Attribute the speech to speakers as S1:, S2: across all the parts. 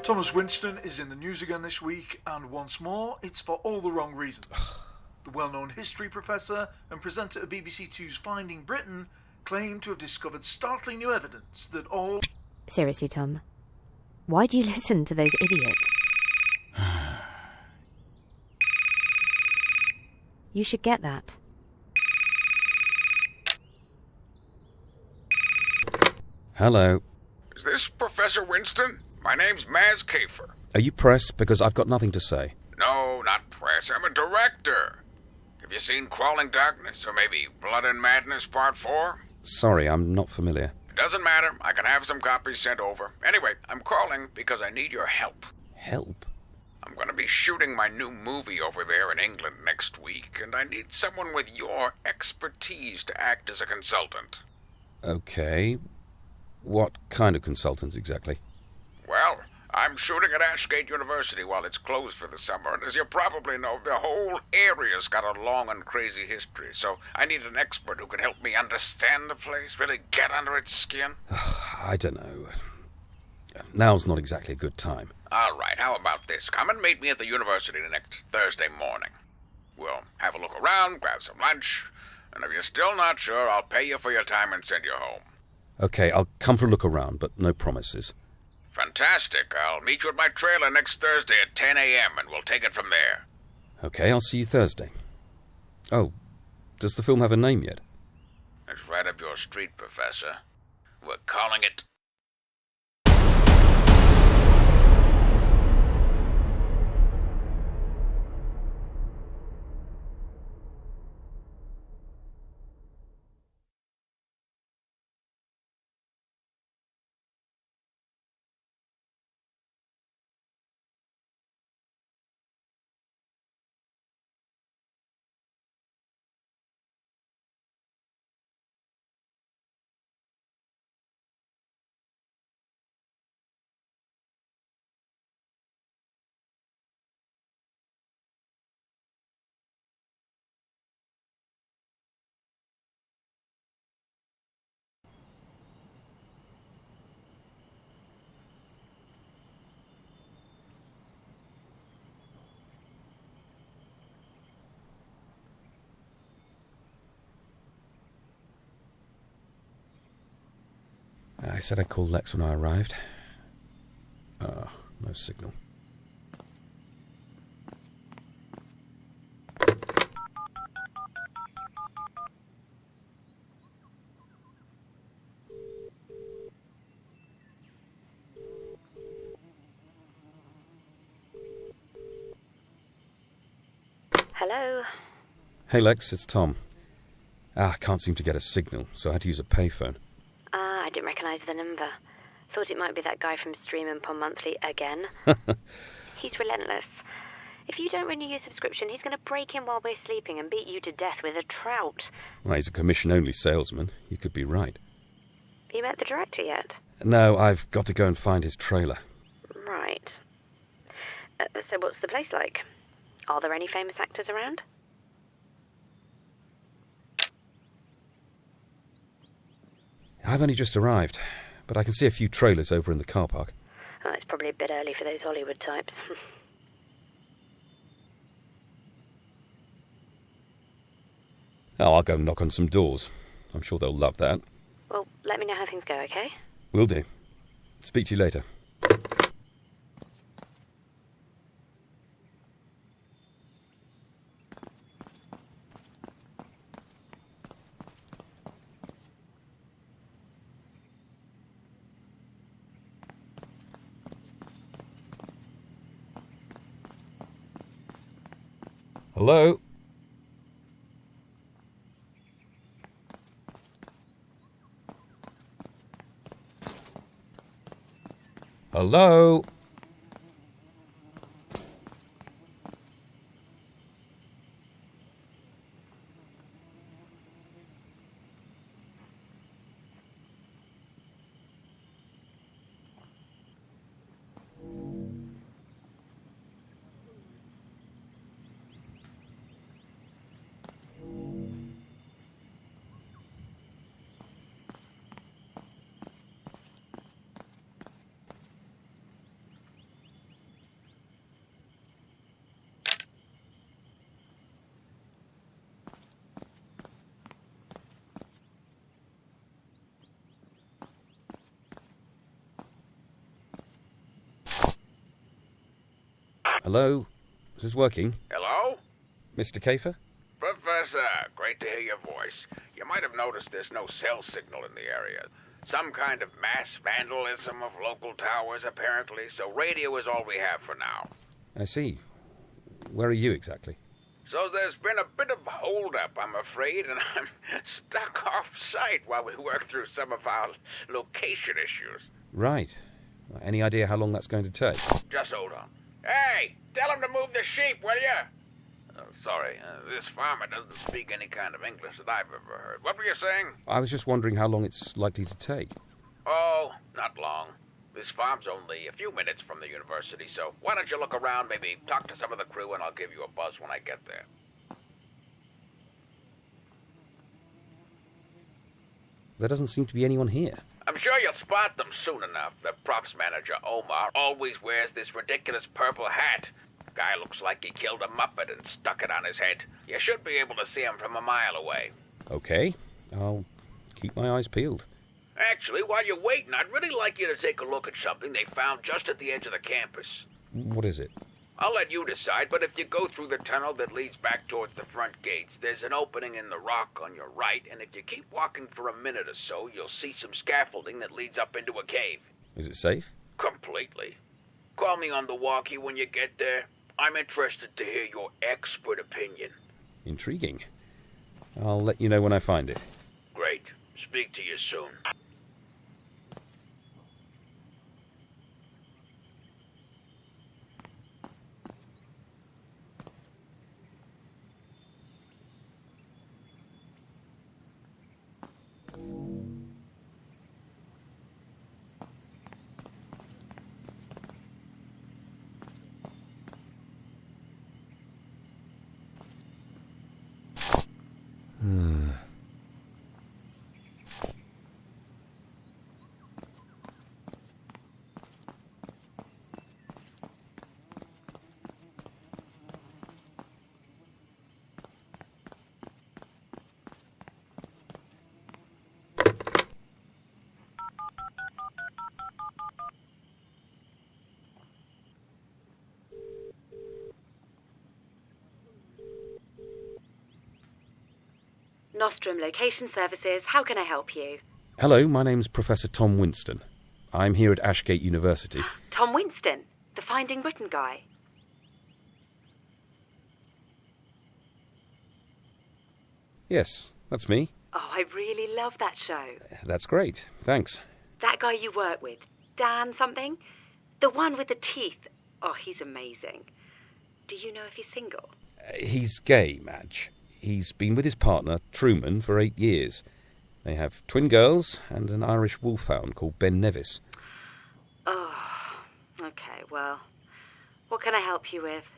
S1: Thomas Winston is in the news again this week, and once more, it's for all the wrong reasons. The well-known history professor and presenter of BBC Two's Finding Britain claimed to have discovered startling new evidence that all...
S2: Seriously, Tom, why do you listen to those idiots? You should get that.
S3: Hello.
S4: Is this Professor Winston? My name's Maz Kayfer.
S3: Are you press? Because I've got nothing to say.
S4: No, not press. I'm a director. Have you seen Crawling Darkness, or maybe Blood and Madness Part 4?
S3: Sorry, I'm not familiar.
S4: It doesn't matter. I can have some copies sent over. Anyway, I'm calling because I need your help.
S3: Help?
S4: I'm going to be shooting my new movie over there in England next week, and I need someone with your expertise to act as a consultant.
S3: Okay. What kind of consultant exactly?
S4: Well, I'm shooting at Ashgate University while it's closed for the summer, and as you probably know, the whole area's got a long and crazy history, so I need an expert who can help me understand the place, really get under its skin.
S3: I don't know. Now's not exactly a good time.
S4: All right, how about this? Come and meet me at the university next Thursday morning. We'll have a look around, grab some lunch, and if you're still not sure, I'll pay you for your time and send you home.
S3: Okay, I'll come for a look around, but no promises.
S4: Fantastic. I'll meet you at my trailer next Thursday at 10 a.m., and we'll take it from there.
S3: Okay, I'll see you Thursday. Oh, does the film have a name yet?
S4: It's right up your street, Professor. We're calling it...
S3: I said I'd call Lex when I arrived. No signal.
S2: Hello?
S3: Hey Lex, it's Tom. I can't seem to get a signal, so I had to use a payphone.
S2: I didn't recognise the number. Thought it might be that guy from Stream and Pond Monthly again. He's relentless. If you don't renew your subscription, he's going to break in while we're sleeping and beat you to death with a trout.
S3: Well, he's a commission-only salesman. You could be right.
S2: You met the director yet?
S3: No, I've got to go and find his trailer.
S2: Right. So what's the place like? Are there any famous actors around?
S3: I've only just arrived, but I can see a few trailers over in the car park.
S2: Oh, it's probably a bit early for those Hollywood types.
S3: Oh, I'll go knock on some doors. I'm sure they'll love that.
S2: Well, let me know how things go, okay?
S3: Will do. Speak to you later. Hello? Hello? Hello? Is this working?
S4: Hello?
S3: Mr. Kayfer?
S4: Professor, great to hear your voice. You might have noticed there's no cell signal in the area. Some kind of mass vandalism of local towers, apparently, so radio is all we have for now.
S3: I see. Where are you exactly?
S4: So there's been a bit of hold-up, I'm afraid, and I'm stuck off-site while we work through some of our location issues.
S3: Right. Any idea how long that's going to take?
S4: Just hold on. Hey, tell him to move the sheep, will you? Sorry, this farmer doesn't speak any kind of English that I've ever heard. What were you saying?
S3: I was just wondering how long it's likely to take.
S4: Oh, not long. This farm's only a few minutes from the university, so why don't you look around, maybe talk to some of the crew, and I'll give you a buzz when I get there.
S3: There doesn't seem to be anyone here.
S4: I'm sure you'll spot them soon enough. The props manager, Omar, always wears this ridiculous purple hat. Guy looks like he killed a Muppet and stuck it on his head. You should be able to see him from a mile away.
S3: Okay. I'll keep my eyes peeled.
S4: Actually, while you're waiting, I'd really like you to take a look at something they found just at the edge of the campus.
S3: What is it?
S4: I'll let you decide, but if you go through the tunnel that leads back towards the front gates, there's an opening in the rock on your right, and if you keep walking for a minute or so, you'll see some scaffolding that leads up into a cave.
S3: Is it safe?
S4: Completely. Call me on the walkie when you get there. I'm interested to hear your expert opinion.
S3: Intriguing. I'll let you know when I find it.
S4: Great. Speak to you soon.
S2: Nostrum Location Services, how can I help you?
S3: Hello, my name's Professor Tom Winston. I'm here at Ashgate University.
S2: Tom Winston, the Finding Britain guy.
S3: Yes, that's me.
S2: Oh, I really love that show.
S3: That's great, thanks.
S2: That guy you work with, Dan something? The one with the teeth. Oh, he's amazing. Do you know if he's single?
S3: He's gay, Madge. He's been with his partner, Truman, for 8 years. They have twin girls and an Irish wolfhound called Ben Nevis.
S2: Oh, okay, well, what can I help you with?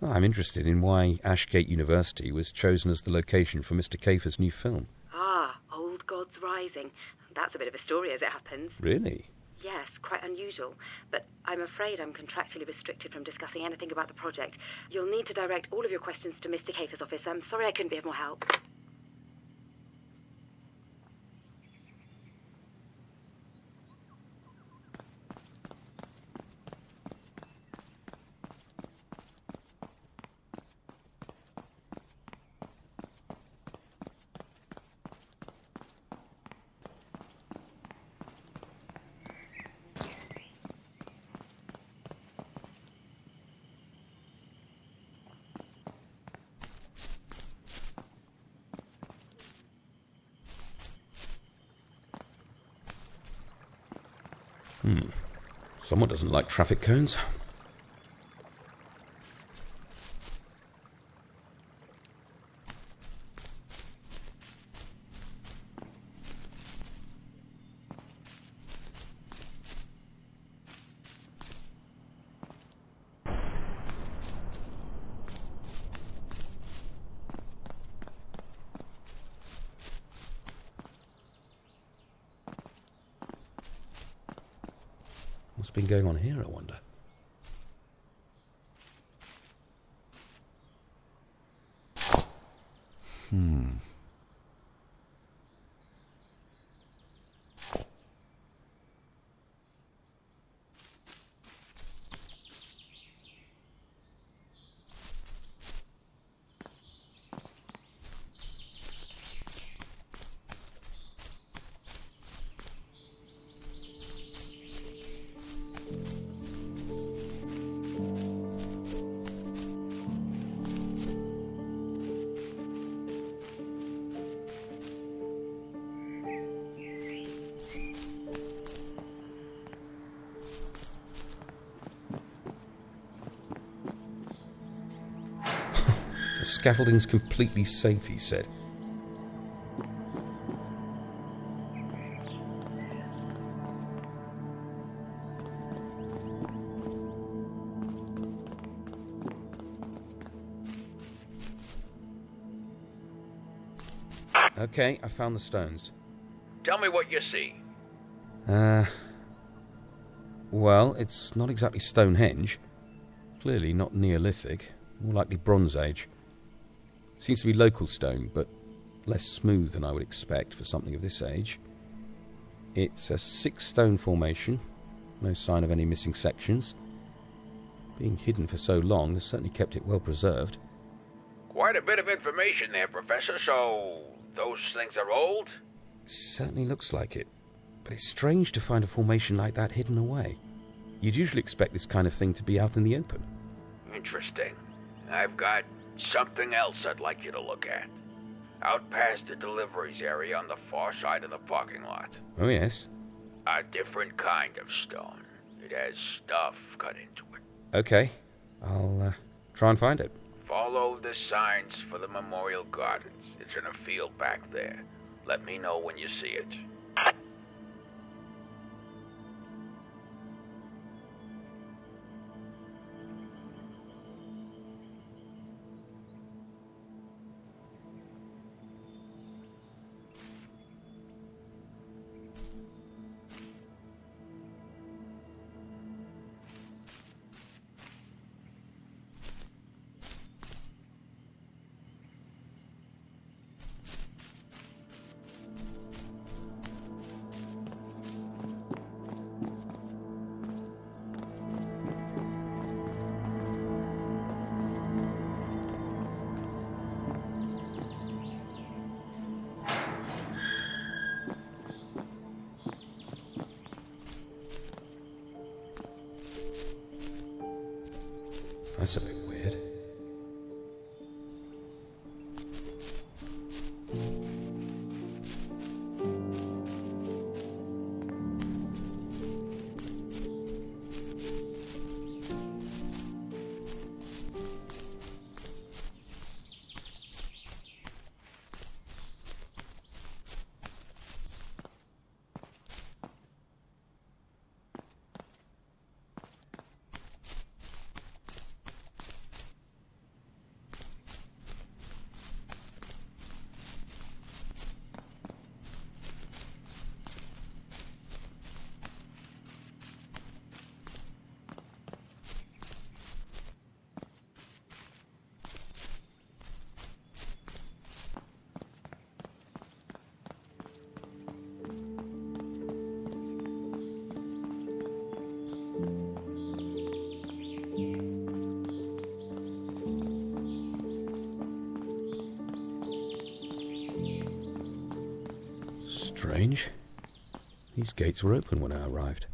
S3: I'm interested in why Ashgate University was chosen as the location for Mr. Kayfer's new film.
S2: Ah, Old Gods Rising. That's a bit of a story as it happens.
S3: Really?
S2: Yes, quite unusual, but I'm afraid I'm contractually restricted from discussing anything about the project. You'll need to direct all of your questions to Mr. Kayfer's office. I'm sorry I couldn't be of more help.
S3: Someone doesn't like traffic cones. What's been going on here, I wonder? The scaffolding's completely safe, he said. Okay, I found the stones.
S4: Tell me what you see.
S3: Well, it's not exactly Stonehenge. Clearly not Neolithic, more likely Bronze Age. Seems to be local stone, but less smooth than I would expect for something of this age. It's a 6-stone formation, no sign of any missing sections. Being hidden for so long has certainly kept it well preserved.
S4: Quite a bit of information there, Professor, so those things are old?
S3: Certainly looks like it, but it's strange to find a formation like that hidden away. You'd usually expect this kind of thing to be out in the open.
S4: Interesting. I've got something else I'd like you to look at. Out past the deliveries area on the far side of the parking lot.
S3: Oh, yes?
S4: A different kind of stone. It has stuff cut into it.
S3: Okay, I'll try and find it.
S4: Follow the signs for the Memorial Gardens. It's in a field back there. Let me know when you see it.
S3: That's a bit weird. Strange. These gates were open when I arrived.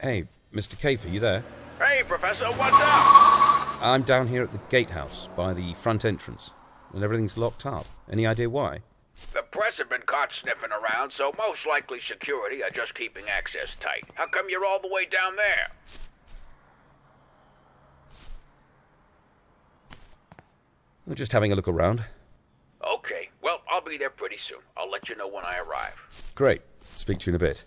S3: Hey, Mr. Kayfer, you there?
S4: Hey, Professor, what's up?
S3: I'm down here at the gatehouse by the front entrance, and everything's locked up. Any idea why?
S4: The press have been caught sniffing around, so most likely security are just keeping access tight. How come you're all the way down there?
S3: We're just having a look around.
S4: Okay, well, I'll be there pretty soon. I'll let you know when I arrive.
S3: Great. Speak to you in a bit.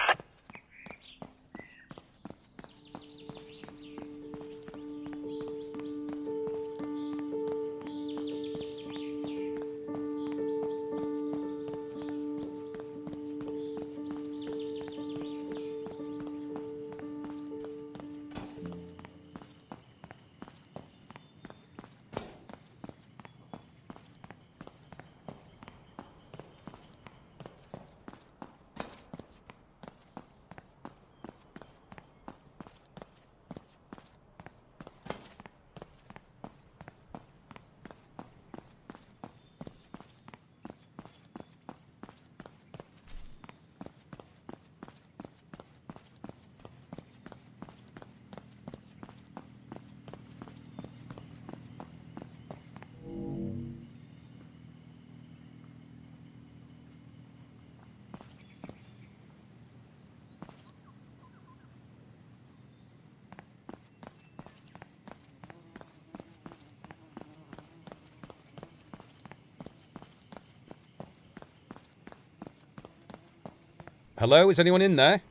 S3: Hello, is anyone in there?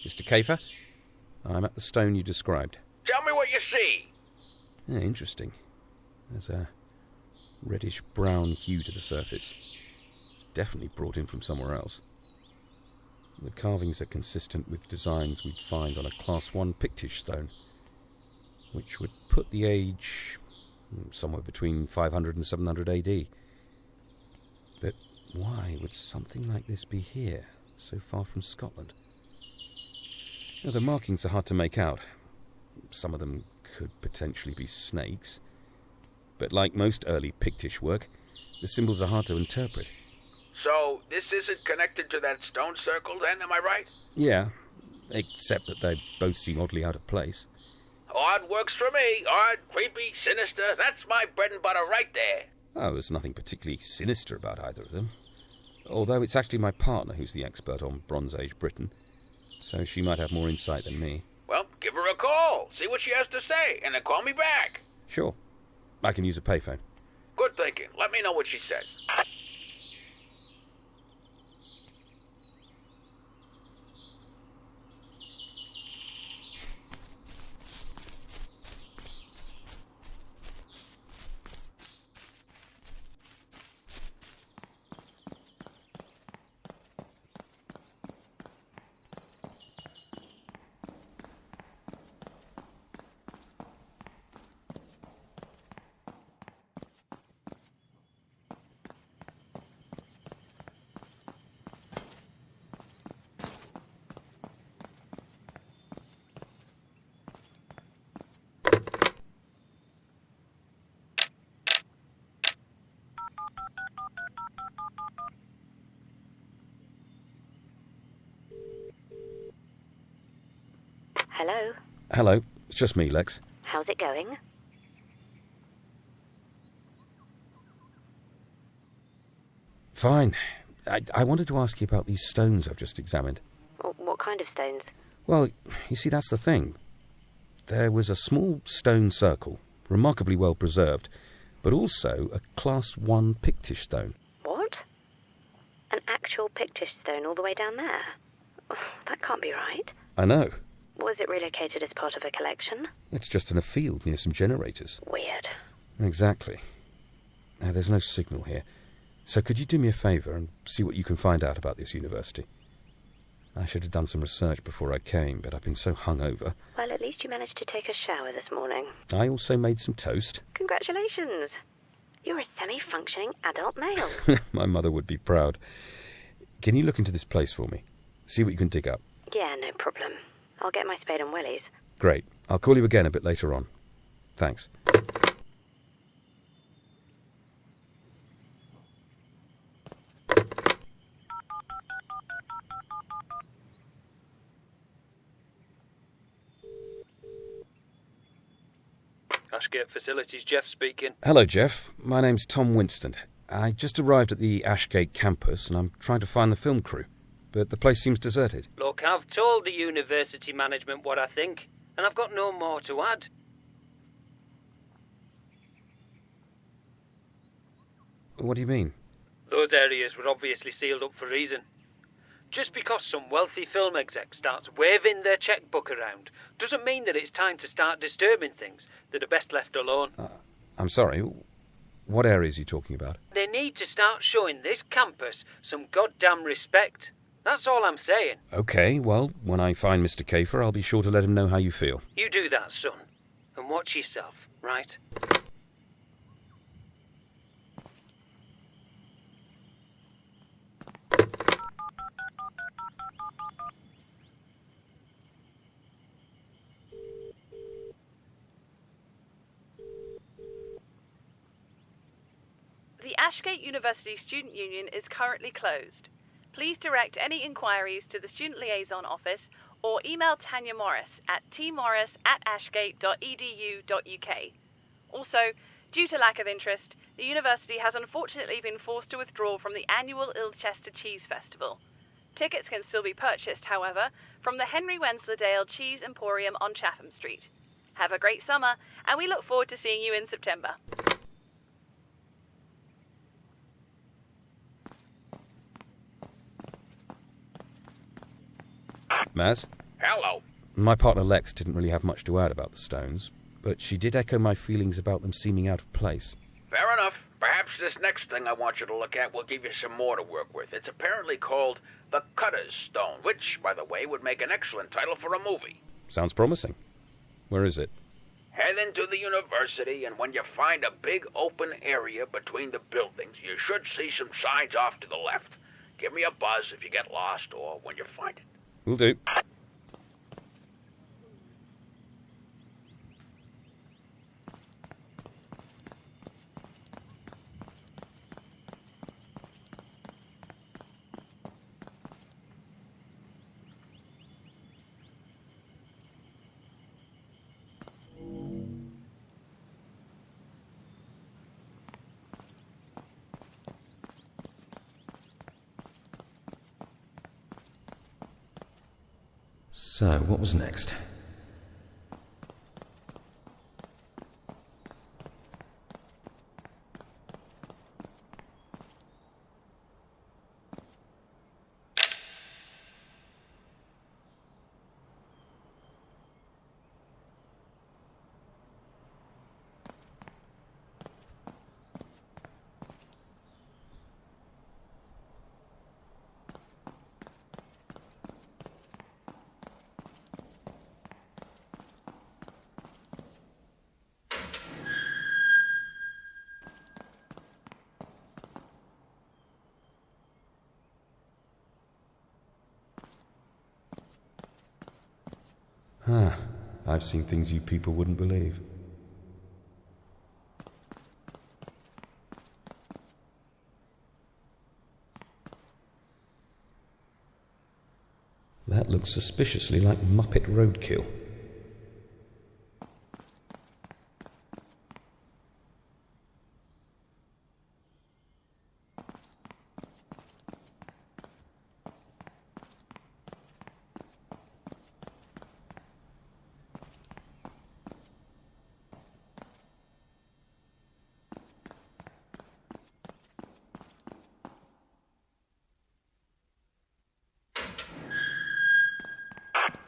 S3: Mr. Kayfer, I'm at the stone you described.
S4: Tell me what you see.
S3: Yeah, interesting. There's a reddish-brown hue to the surface. Definitely brought in from somewhere else. The carvings are consistent with designs we'd find on a Class 1 Pictish stone, which would put the age somewhere between 500 and 700 AD. But why would something like this be here, so far from Scotland? Now, the markings are hard to make out. Some of them could potentially be snakes. But like most early Pictish work, the symbols are hard to interpret.
S4: So, this isn't connected to that stone circle then, am I right?
S3: Yeah, except that they both seem oddly out of place.
S4: Odd works for me. Odd, creepy, sinister. That's my bread and butter right there.
S3: Oh, there's nothing particularly sinister about either of them. Although it's actually my partner who's the expert on Bronze Age Britain, so she might have more insight than me.
S4: Well, give her a call. See what she has to say, and then call me back.
S3: Sure. I can use a payphone.
S4: Good thinking. Let me know what she says.
S2: Hello?
S3: Hello, it's just me, Lex.
S2: How's it going?
S3: Fine. I wanted to ask you about these stones I've just examined.
S2: What kind of stones?
S3: Well, you see, that's the thing. There was a small stone circle, remarkably well preserved, but also a Class 1 Pictish stone.
S2: What? An actual Pictish stone all the way down there? Oh, that can't be right.
S3: I know.
S2: Was it relocated as part of a collection?
S3: It's just in a field near some generators.
S2: Weird.
S3: Exactly. Now, there's no signal here. So could you do me a favour and see what you can find out about this university? I should have done some research before I came, but I've been so hungover.
S2: Well, at least you managed to take a shower this morning.
S3: I also made some toast.
S2: Congratulations. You're a semi-functioning adult male.
S3: My mother would be proud. Can you look into this place for me? See what you can dig up.
S2: Yeah, no problem. I'll get my spade and willies.
S3: Great. I'll call you again a bit later on. Thanks.
S5: Ashgate Facilities, Jeff speaking.
S3: Hello, Jeff. My name's Tom Winston. I just arrived at the Ashgate campus and I'm trying to find the film crew, but the place seems deserted.
S5: Look, I've told the university management what I think, and I've got no more to add.
S3: What do you mean?
S5: Those areas were obviously sealed up for a reason. Just because some wealthy film exec starts waving their checkbook around doesn't mean that it's time to start disturbing things that are best left alone.
S3: I'm sorry. What areas are you talking about?
S5: They need to start showing this campus some goddamn respect. That's all I'm saying.
S3: Okay, well, when I find Mr. Kayfer, I'll be sure to let him know how you feel.
S5: You do that, son. And watch yourself, right?
S6: The Ashgate University Student Union is currently closed. Please direct any inquiries to the Student Liaison Office or email Tanya Morris at tmorris@ashgate.edu.uk. Also, due to lack of interest, the university has unfortunately been forced to withdraw from the annual Ilchester Cheese Festival. Tickets can still be purchased, however, from the Henry Wensleydale Cheese Emporium on Chatham Street. Have a great summer, and we look forward to seeing you in September.
S3: Maz?
S4: Hello.
S3: My partner Lex didn't really have much to add about the stones, but she did echo my feelings about them seeming out of place.
S4: Fair enough. Perhaps this next thing I want you to look at will give you some more to work with. It's apparently called the Cutter's Stone, which, by the way, would make an excellent title for a movie.
S3: Sounds promising. Where is it?
S4: Head into the university, and when you find a big open area between the buildings, you should see some signs off to the left. Give me a buzz if you get lost or when you find it.
S3: Will do. So, what was next? I've seen things you people wouldn't believe. That looks suspiciously like Muppet roadkill.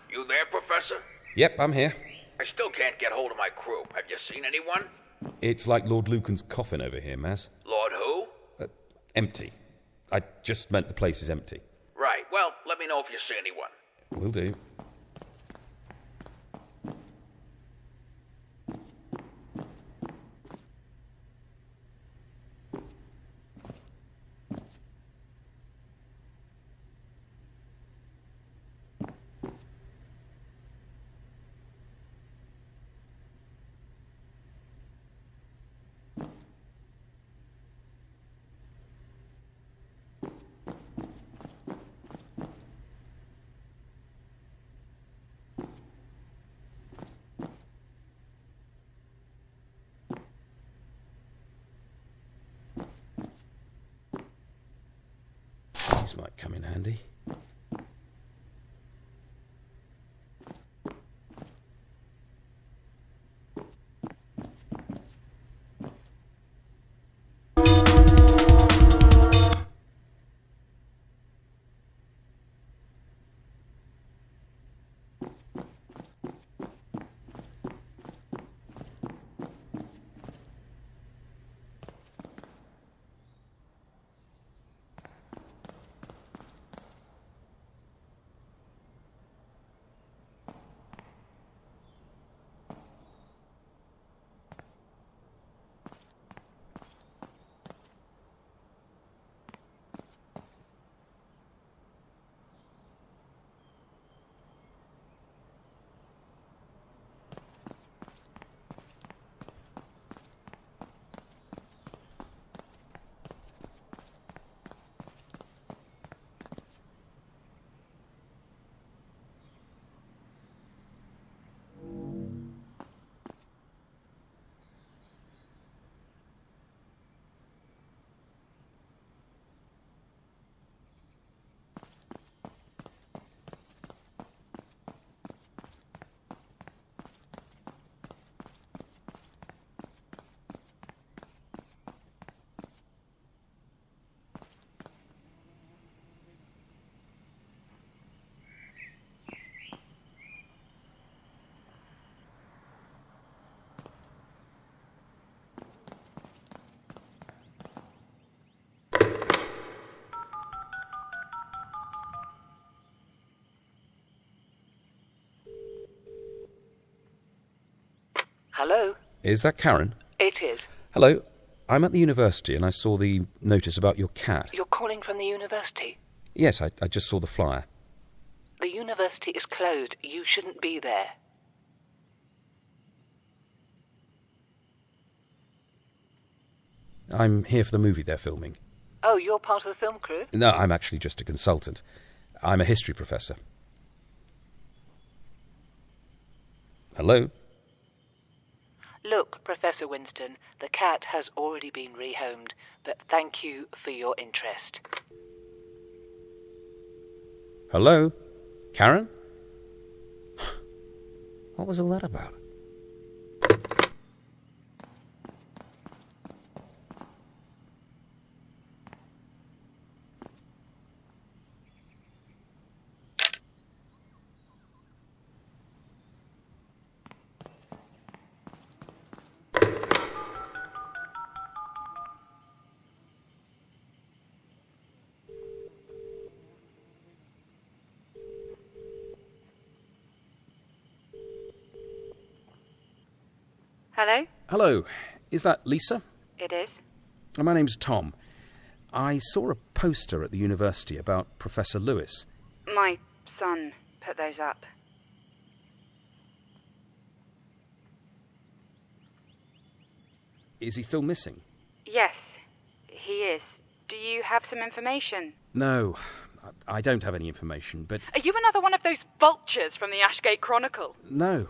S4: You there, Professor?
S3: Yep, I'm here.
S4: I still can't get hold of my crew. Have you seen anyone?
S3: It's like Lord Lucan's coffin over here, Maz.
S4: Lord who?
S3: Empty. I just meant the place is empty.
S4: Right. Well, let me know if you see anyone.
S3: Will do. These might come in handy.
S7: Hello?
S3: Is that Karen?
S7: It is.
S3: Hello. I'm at the university and I saw the notice about your cat.
S7: You're calling from the university?
S3: Yes, I just saw the flyer.
S7: The university is closed. You shouldn't be there.
S3: I'm here for the movie they're filming.
S7: Oh, you're part of the film crew?
S3: No, I'm actually just a consultant. I'm a history professor. Hello?
S7: Look, Professor Winston, the cat has already been rehomed, but thank you for your interest.
S3: Hello? Karen? What was all that about?
S2: Hello?
S3: Hello. Is that Lisa?
S2: It is.
S3: My name's Tom. I saw a poster at the university about Professor Lewis.
S2: My son put those up.
S3: Is he still missing?
S2: Yes, he is. Do you have some information?
S3: No, I don't have any information, but...
S6: Are you another one of those vultures from the Ashgate Chronicle?
S3: No.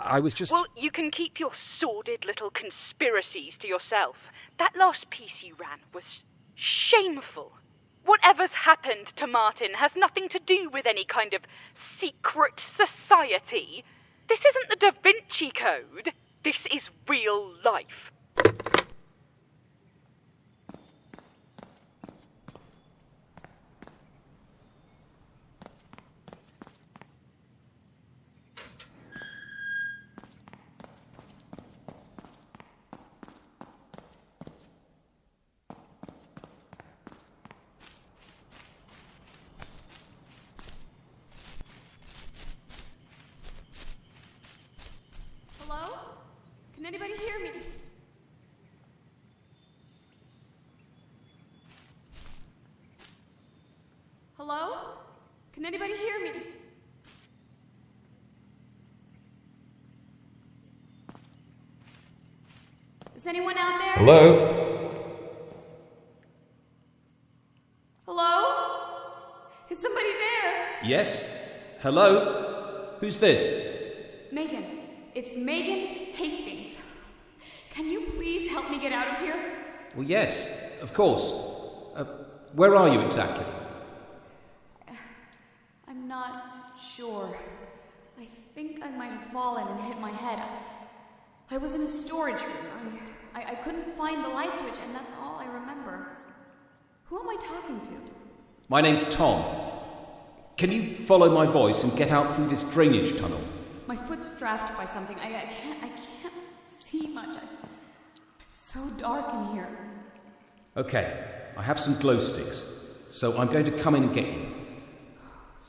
S3: I was just...
S6: Well, you can keep your sordid little conspiracies to yourself. That last piece you ran was shameful. Whatever's happened to Martin has nothing to do with any kind of secret society. This isn't the Da Vinci Code. This is real life.
S8: Hello? Can anybody hear me? Hello? Can anybody hear me? Is anyone out there?
S3: Hello?
S8: Hello? Is somebody there?
S3: Yes? Hello? Who's this?
S8: Megan. It's Megan Hastings. Can you please help me get out of here?
S3: Well, yes, of course. Where are you exactly?
S8: I'm not sure. I think I might have fallen and hit my head. I was in a storage room. I couldn't find the light switch, and that's all I remember. Who am I talking to?
S3: My name's Tom. Can you follow my voice and get out through this drainage tunnel?
S8: My foot's strapped by something. I can't see much. It's so dark in here.
S3: Okay, I have some glow sticks, so I'm going to come in and get you.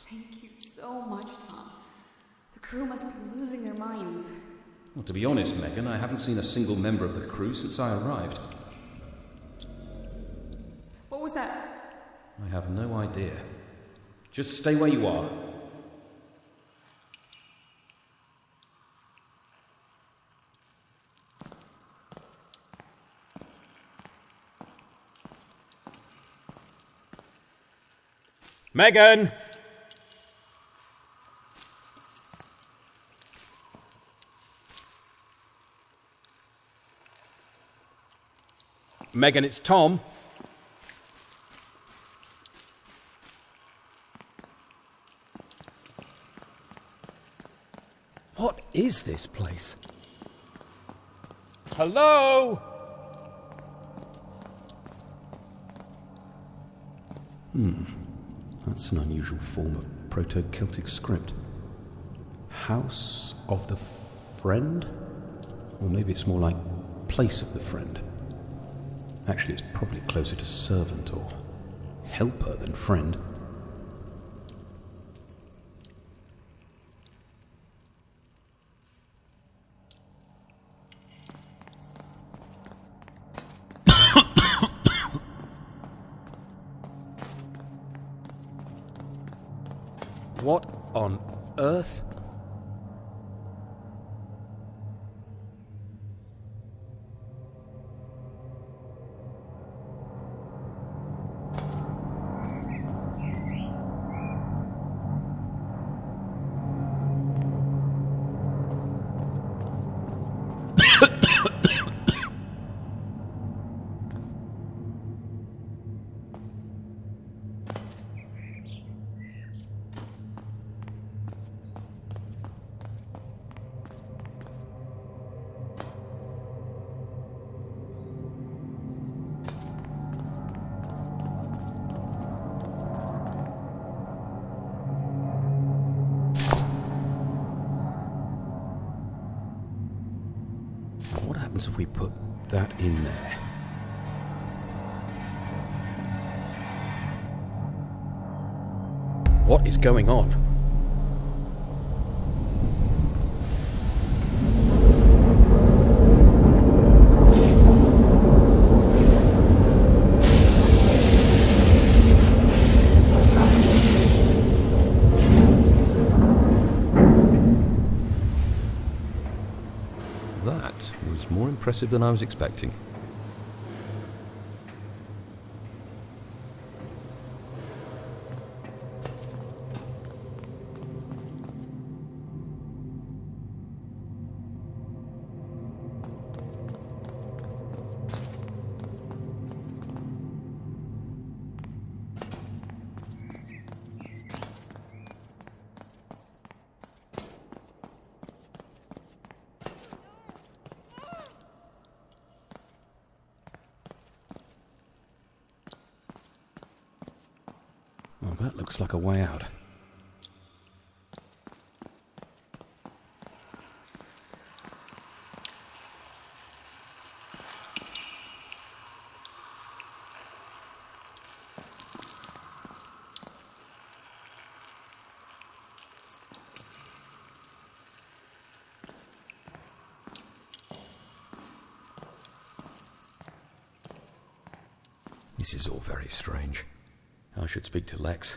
S8: Thank you so much, Tom. The crew must be losing their minds.
S3: Well, to be honest, Megan, I haven't seen a single member of the crew since I arrived.
S8: What was that?
S3: I have no idea. Just stay where you are. Megan! Megan, it's Tom. What is this place? Hello? That's an unusual form of Proto-Celtic script. House of the Friend? Or maybe it's more like Place of the Friend. Actually, it's probably closer to servant or helper than friend. What on earth? What happens if we put that in there? What is going on? That was more impressive than I was expecting. Well, that looks like a way out. This is all very strange. I should speak to Lex.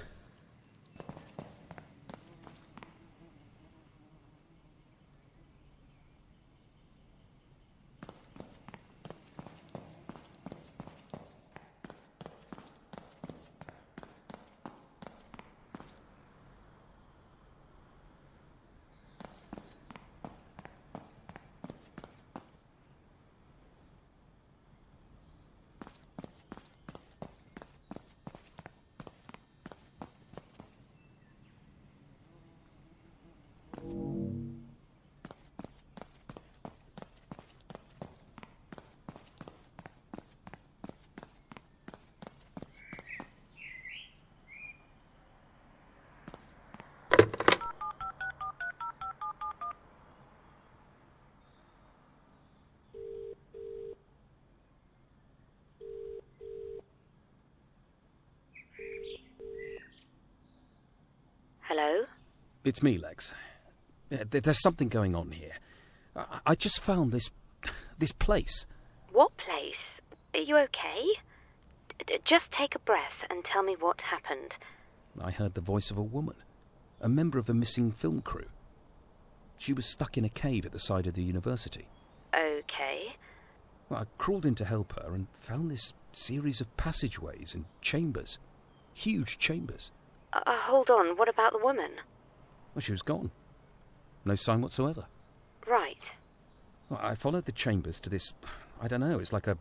S2: Hello?
S3: It's me, Lex. There's something going on here. I just found this place.
S2: What place? Are you okay? Just take a breath and tell me what happened.
S3: I heard the voice of a woman, a member of the missing film crew. She was stuck in a cave at the side of the university.
S2: Okay.
S3: Well, I crawled in to help her and found this series of passageways and chambers. Huge chambers.
S2: Hold on, what about the woman?
S3: Well, she was gone. No sign whatsoever.
S2: Right.
S3: Well, I followed the chambers to this, I don't know, it's like an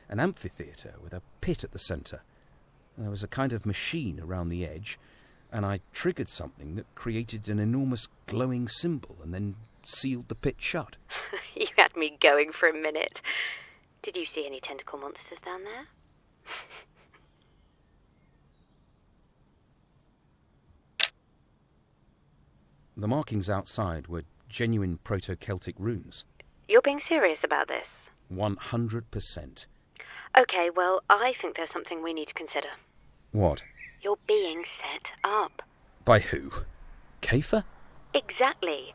S3: amphitheatre with a pit at the centre. There was a kind of machine around the edge, and I triggered something that created an enormous glowing symbol and then sealed the pit shut.
S2: You had me going for a minute. Did you see any tentacle monsters down there?
S3: The markings outside were genuine Proto-Celtic runes.
S2: You're being serious about this?
S3: 100%.
S2: Okay, well, I think there's something we need to consider.
S3: What?
S2: You're being set up.
S3: By who? Kayfer?
S2: Exactly.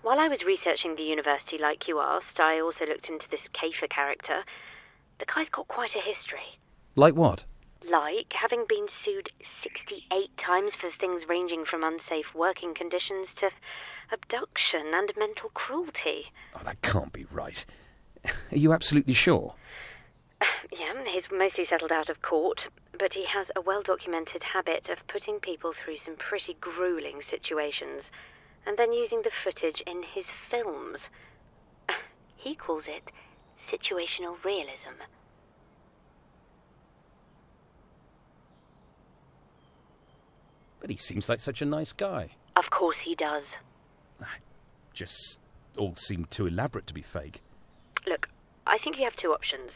S2: While I was researching the university like you asked, I also looked into this Kayfer character. The guy's got quite a history.
S3: Like what?
S2: Like having been sued 68 times for things ranging from unsafe working conditions to abduction and mental cruelty.
S3: Oh, that can't be right. Are you absolutely sure?
S2: Yeah, he's mostly settled out of court, but he has a well-documented habit of putting people through some pretty grueling situations and then using the footage in his films. He calls it situational realism.
S3: But he seems like such a nice guy.
S2: Of course he does.
S3: Just all seemed too elaborate to be fake.
S2: Look, I think you have two options.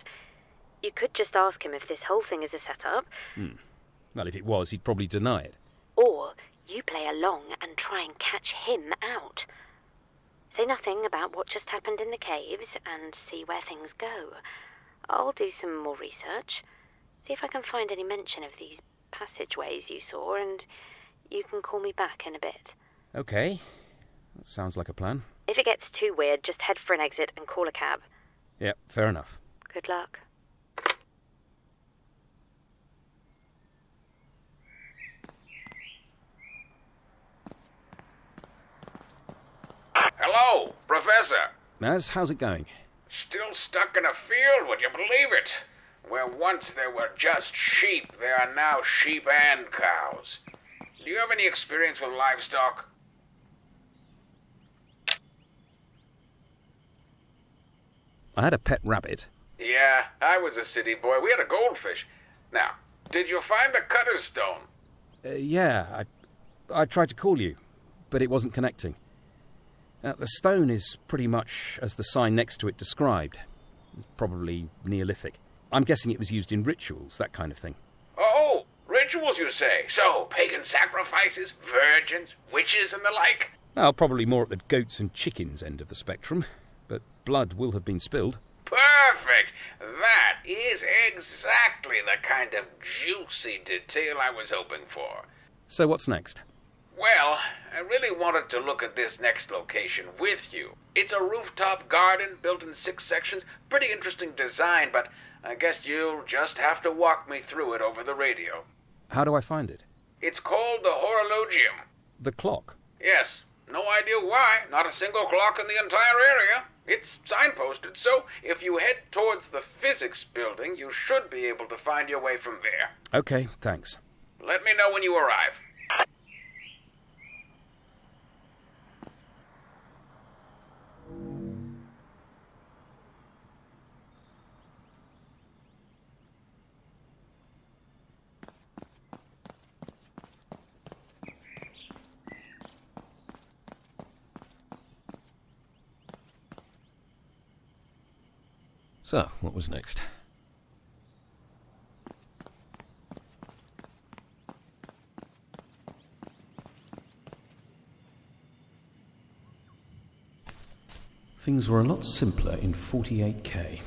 S2: You could just ask him if this whole thing is a setup.
S3: Well, if it was, he'd probably deny it.
S2: Or you play along and try and catch him out. Say nothing about what just happened in the caves and see where things go. I'll do some more research, see if I can find any mention of these passageways you saw, and you can call me back in a bit.
S3: Okay, that sounds like a plan.
S2: If it gets too weird, just head for an exit and call a cab.
S3: Yeah, fair enough.
S2: Good luck.
S4: Hello, Professor.
S3: Maz, how's it going?
S4: Still stuck in a field, would you believe it? Where once there were just sheep, there are now sheep and cows. Do you have any experience with livestock?
S3: I had a pet rabbit.
S4: Yeah, I was a city boy. We had a goldfish. Now, did you find the cutter's stone?
S3: Yeah, I tried to call you, but it wasn't connecting. The stone is pretty much as the sign next to it described. It's probably Neolithic. I'm guessing it was used in rituals, that kind of thing.
S4: Oh, rituals, you say? So, pagan sacrifices, virgins, witches, and the like?
S3: Well, probably more at the goats and chickens end of the spectrum, but blood will have been spilled.
S4: Perfect! That is exactly the kind of juicy detail I was hoping for.
S3: So what's next?
S4: Well, I really wanted to look at this next location with you. It's a rooftop garden built in 6 sections. Pretty interesting design, but I guess you'll just have to walk me through it over the radio.
S3: How do I find it?
S4: It's called the Horologium.
S3: The clock?
S4: Yes. No idea why. Not a single clock in the entire area. It's signposted, so if you head towards the physics building, you should be able to find your way from there.
S3: Okay, thanks.
S4: Let me know when you arrive.
S3: So, what was next? Things were a lot simpler in 48K.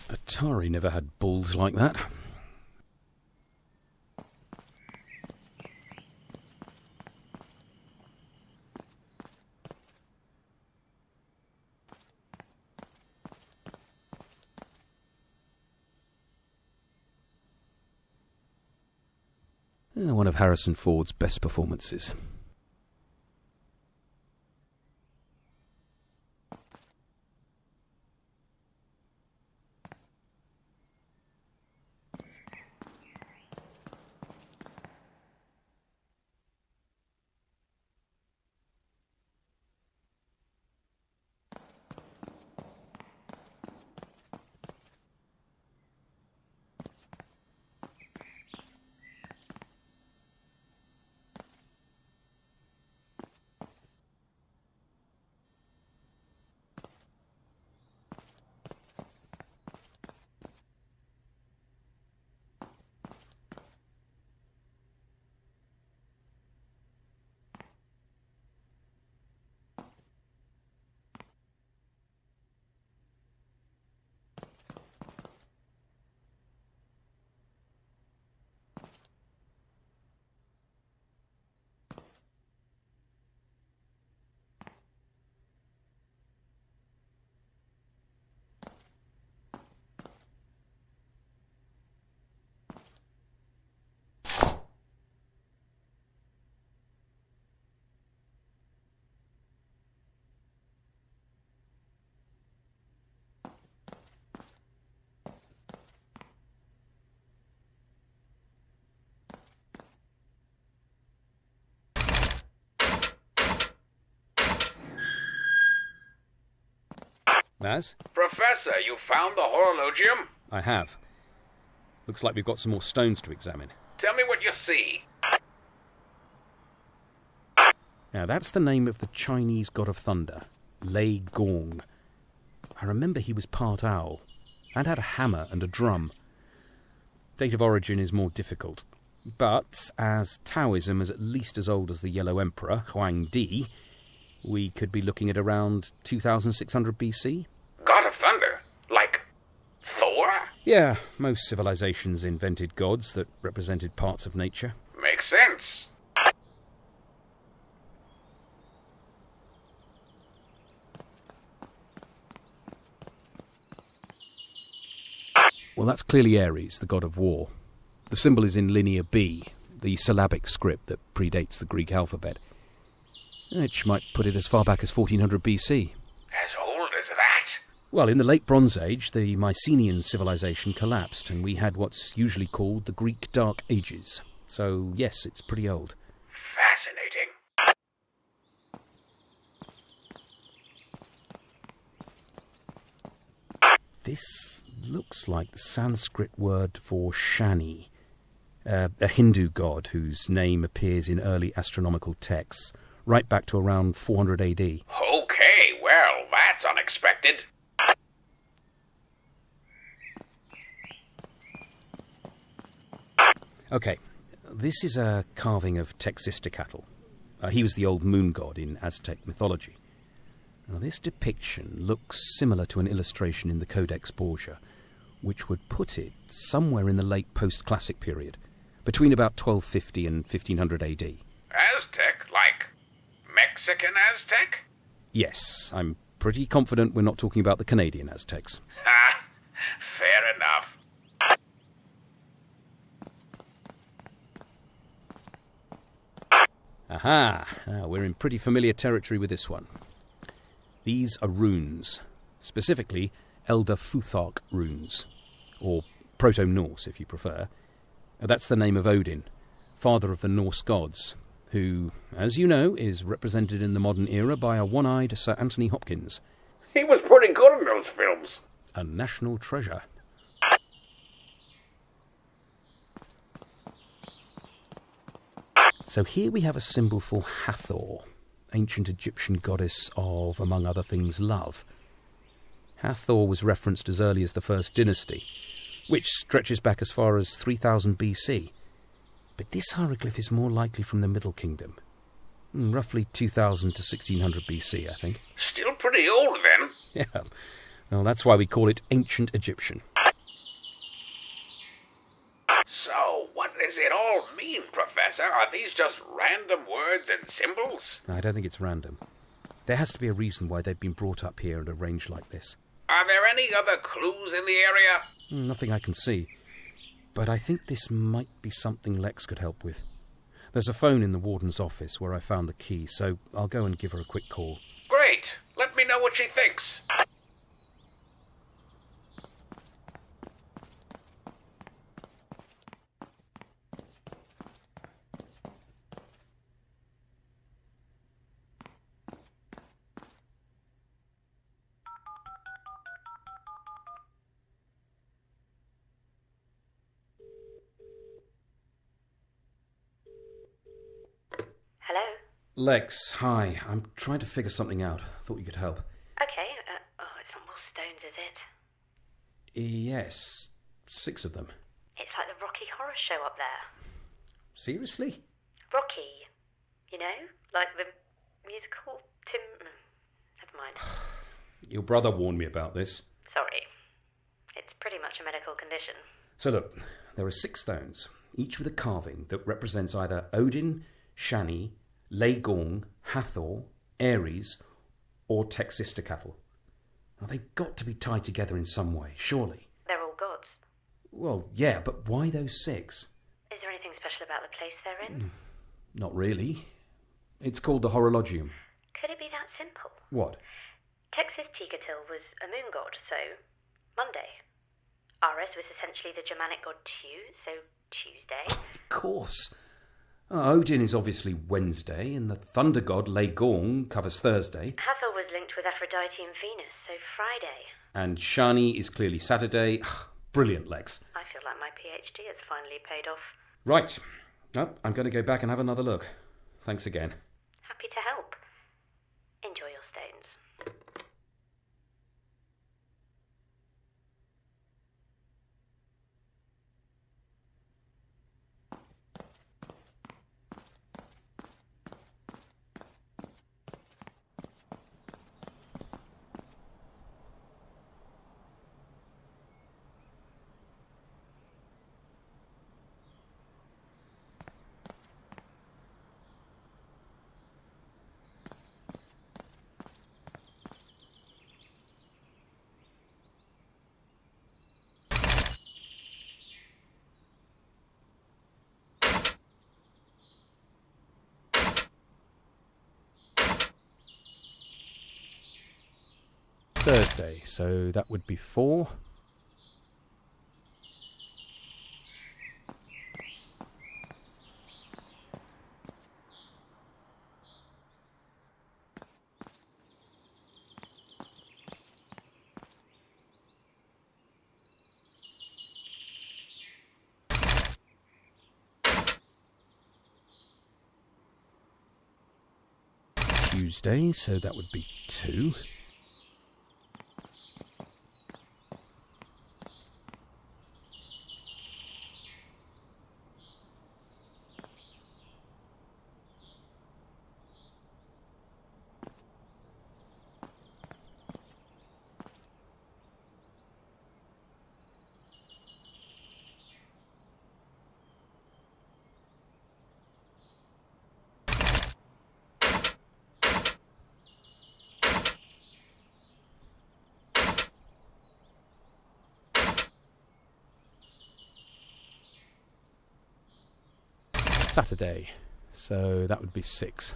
S3: Atari never had balls like that. One of Harrison Ford's best performances. Maz?
S4: Professor, you found the horologium?
S3: I have. Looks like we've got some more stones to examine.
S4: Tell me what you see.
S3: Now, that's the name of the Chinese god of thunder, Lei Gong. I remember he was part owl, and had a hammer and a drum. Date of origin is more difficult, but as Taoism is at least as old as the Yellow Emperor, Huang Di, we could be looking at around 2600 BC.
S4: God of thunder? Like Thor?
S3: Yeah, most civilizations invented gods that represented parts of nature.
S4: Makes sense.
S3: Well, that's clearly Ares, the god of war. The symbol is in Linear B, the syllabic script that predates the Greek alphabet, which might put it as far back as 1400 BC.
S4: As old as that?
S3: Well, in the late Bronze Age, the Mycenaean civilization collapsed, and we had what's usually called the Greek Dark Ages. So, yes, it's pretty old.
S4: Fascinating.
S3: This looks like the Sanskrit word for Shani, a Hindu god whose name appears in early astronomical texts, right back to around 400 AD.
S4: Okay, well, that's unexpected.
S3: Okay, this is a carving of Texistocatl. He was the old moon god in Aztec mythology. Now, this depiction looks similar to an illustration in the Codex Borgia, which would put it somewhere in the late post-classic period, between about 1250 and 1500 AD.
S4: Aztec? Like Mexican Aztec?
S3: Yes, I'm pretty confident we're not talking about the Canadian Aztecs.
S4: Ha! Fair enough.
S3: Aha! Now, we're in pretty familiar territory with this one. These are runes, specifically Elder Futhark runes, or Proto-Norse if you prefer. That's the name of Odin, father of the Norse gods, who, as you know, is represented in the modern era by a one-eyed Sir Anthony Hopkins.
S4: He was pretty good in those films.
S3: A national treasure. So here we have a symbol for Hathor, ancient Egyptian goddess of, among other things, love. Hathor was referenced as early as the First Dynasty, which stretches back as far as 3000 BC. But this hieroglyph is more likely from the Middle Kingdom. Roughly 2000 to 1600 BC, I think.
S4: Still pretty old, then.
S3: Yeah. Well, that's why we call it Ancient Egyptian.
S4: So, what does it all mean, Professor? Are these just random words and symbols?
S3: I don't think it's random. There has to be a reason why they've been brought up here and arranged like this.
S4: Are there any other clues in the area?
S3: Nothing I can see. But I think this might be something Lex could help with. There's a phone in the warden's office where I found the key, so I'll go and give her a quick call.
S4: Great. Let me know what she thinks.
S2: Hello?
S3: Lex, hi. I'm trying to figure something out. Thought you could help.
S2: Okay, it's not more stones, is it?
S3: Yes, 6 of them.
S2: It's like the Rocky Horror Show up there.
S3: Seriously?
S2: Rocky, you know? Like the musical Never mind.
S3: Your brother warned me about this.
S2: Sorry. It's pretty much a medical condition.
S3: So look, there are 6 stones, each with a carving that represents either Odin, Shani, Lei Gong, Hathor, Ares, or Texistocatl. Now, they've got to be tied together in some way, surely.
S2: They're all gods.
S3: Well, yeah, but why those 6?
S2: Is there anything special about the place they're in?
S3: Not really. It's called the Horologium.
S2: Could it be that simple?
S3: What?
S2: Texistocatl was a moon god, so Monday. Ares was essentially the Germanic god Tu, so Tuesday.
S3: Of course. Odin is obviously Wednesday, and the thunder god Lei Gong covers Thursday.
S2: Hathor was linked with Aphrodite Aphrodite and Venus, so Friday.
S3: And Shani is clearly Saturday. Brilliant, Lex.
S2: I feel like my PhD has finally paid off.
S3: Right. Oh, I'm going to go back and have another look. Thanks again.
S2: Happy to help. Enjoy your stones.
S3: Thursday, so that would be 4. Tuesday, so that would be 2. Saturday, so that would be 6.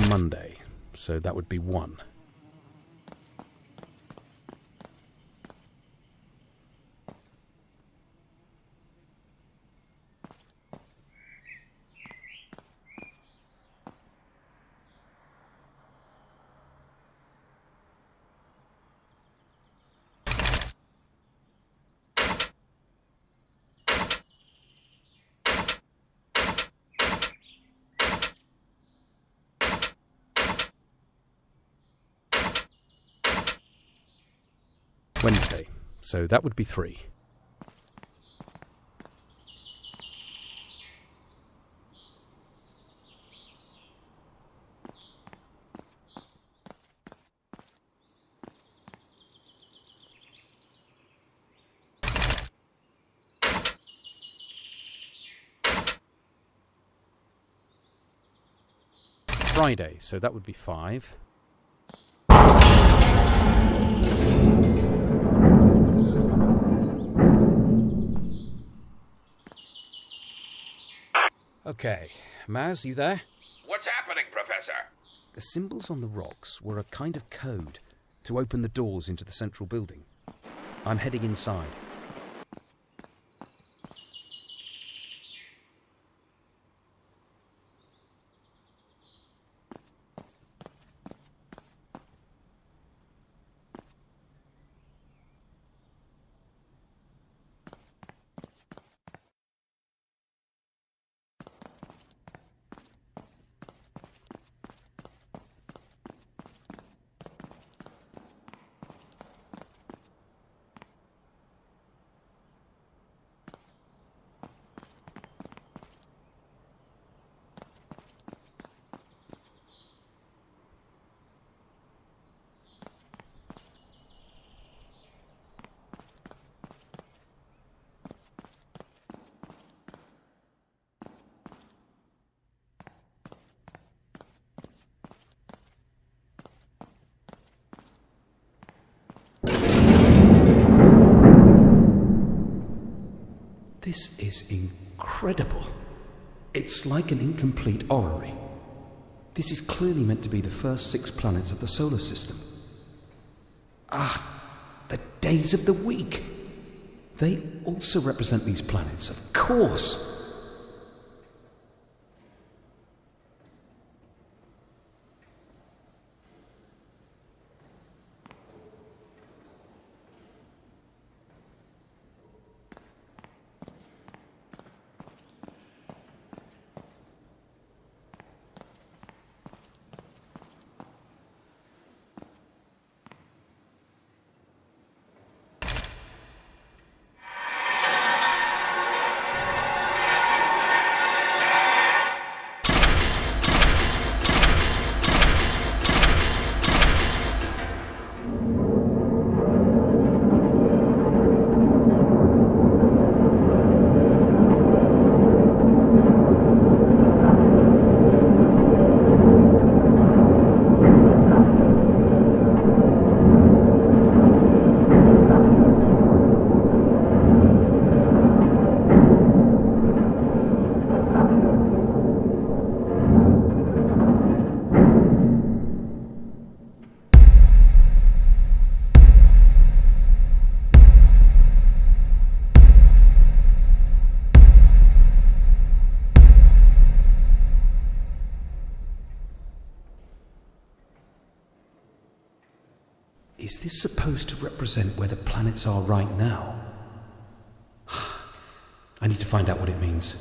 S3: Monday, so that would be 1. Wednesday, so that would be 3. Friday, so that would be 5. Okay, Maz, you there?
S4: What's happening, Professor?
S3: The symbols on the rocks were a kind of code to open the doors into the central building. I'm heading inside. This is incredible. It's like an incomplete orrery. This is clearly meant to be the first 6 planets of the solar system. The days of the week. They also represent these planets, of course. Is this supposed to represent where the planets are right now? I need to find out what it means.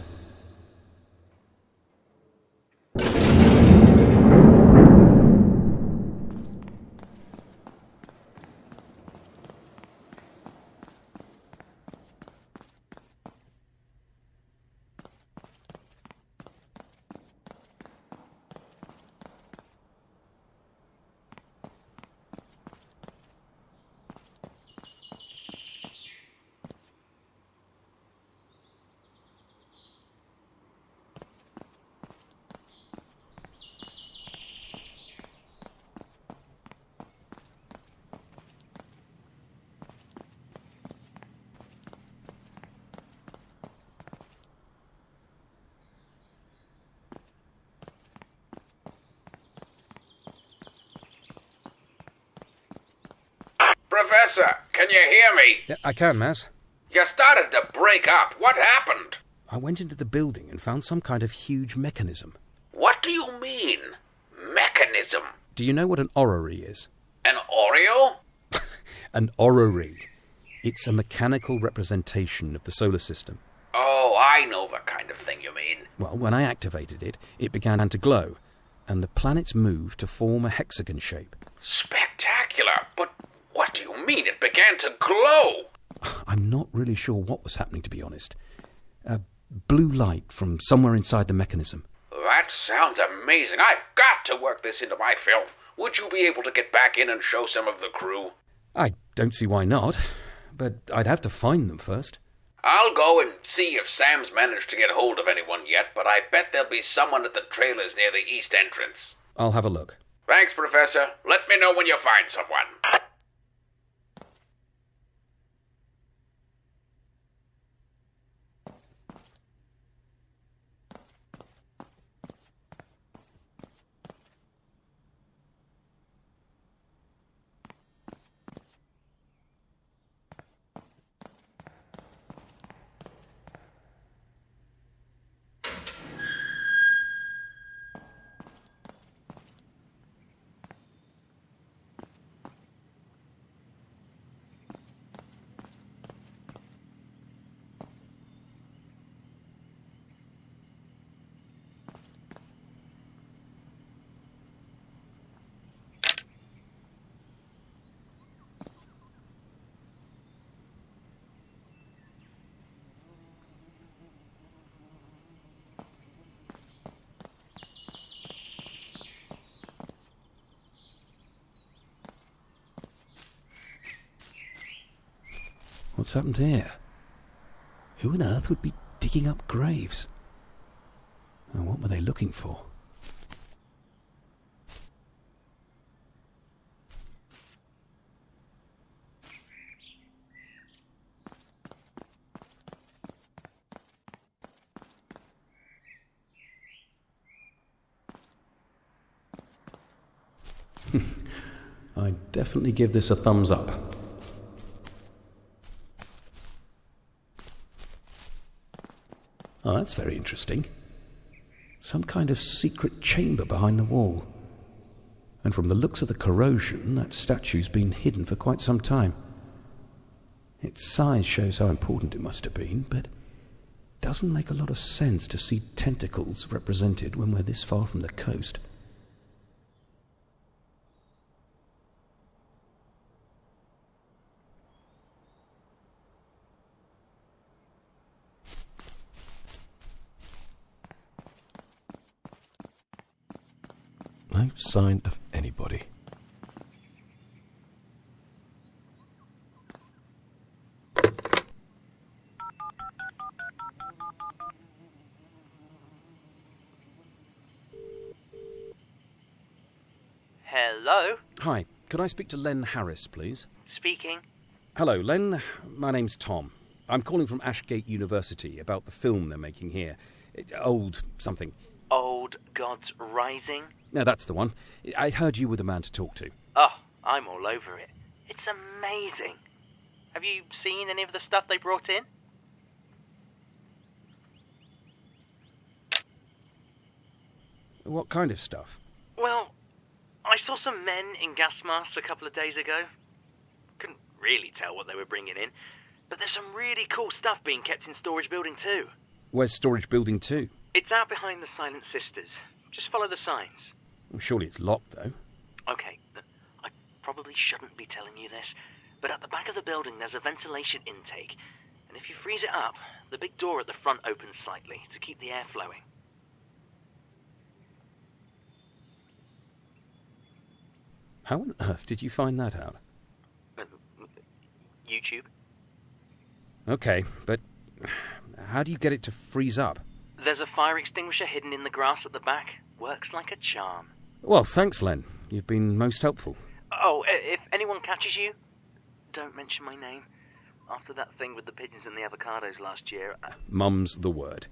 S4: Professor, can you hear me?
S3: Yeah, I can, Maz.
S4: You started to break up. What happened?
S3: I went into the building and found some kind of huge mechanism.
S4: What do you mean? Mechanism?
S3: Do you know what an orrery is?
S4: An Oreo?
S3: An orrery. It's a mechanical representation of the solar system.
S4: Oh, I know the kind of thing you mean.
S3: Well, when I activated it, it began to glow, and the planets moved to form a hexagon shape.
S4: Spectacular, but what do you mean it began to glow?
S3: I'm not really sure what was happening, to be honest. Blue light from somewhere inside the mechanism.
S4: That sounds amazing. I've got to work this into my film. Would you be able to get back in and show some of the crew?
S3: I don't see why not, but I'd have to find them first.
S4: I'll go and see if Sam's managed to get hold of anyone yet, but I bet there'll be someone at the trailers near the east entrance.
S3: I'll have a look.
S4: Thanks, Professor. Let me know when you find someone.
S3: What's happened here? Who on earth would be digging up graves? And what were they looking for? I'd definitely give this a thumbs up. Oh, that's very interesting. Some kind of secret chamber behind the wall. And from the looks of the corrosion, that statue's been hidden for quite some time. Its size shows how important it must have been, but it doesn't make a lot of sense to see tentacles represented when we're this far from the coast. No sign of anybody.
S5: Hello?
S3: Hi, could I speak to Len Harris, please?
S5: Speaking.
S3: Hello, Len. My name's Tom. I'm calling from Ashgate University about the film they're making here. Old something.
S5: Old Gods Rising?
S3: No, that's the one. I heard you were the man to talk to.
S5: Oh, I'm all over it. It's amazing. Have you seen any of the stuff they brought in?
S3: What kind of stuff?
S5: Well, I saw some men in gas masks a couple of days ago. Couldn't really tell what they were bringing in, but there's some really cool stuff being kept in Storage Building 2.
S3: Where's Storage Building 2?
S5: It's out behind the Silent Sisters. Just follow the signs.
S3: Well, surely it's locked, though.
S5: Okay, I probably shouldn't be telling you this, but at the back of the building there's a ventilation intake, and if you freeze it up, the big door at the front opens slightly to keep the air flowing.
S3: How on earth did you find that out?
S5: YouTube?
S3: Okay, but how do you get it to freeze up?
S5: There's a fire extinguisher hidden in the grass at the back. Works like a charm.
S3: Well, thanks, Len. You've been most helpful.
S5: Oh, if anyone catches you, don't mention my name. After that thing with the pigeons and the avocados last year...
S3: Mum's the word.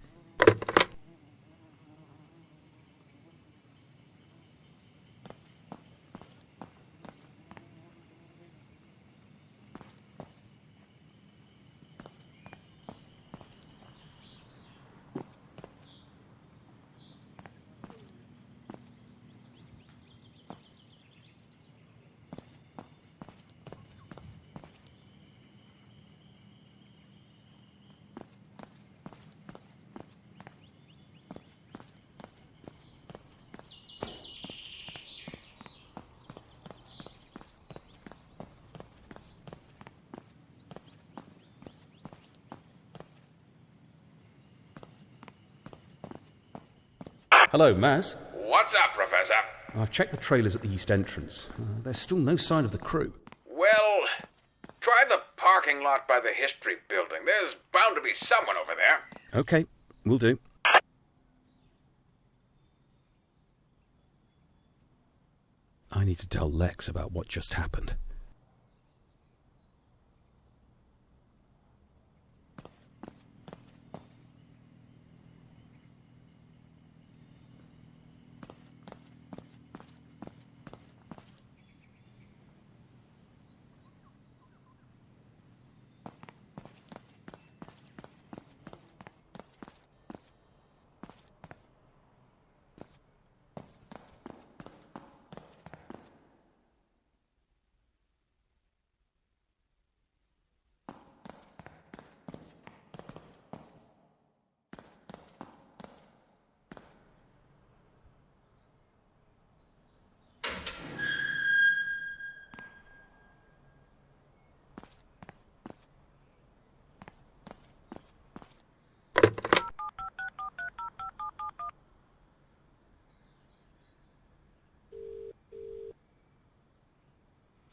S3: Hello, Maz.
S4: What's up, Professor?
S3: I've checked the trailers at the east entrance. There's still no sign of the crew.
S4: Well, try the parking lot by the history building. There's bound to be someone over there.
S3: Okay, will do. I need to tell Lex about what just happened.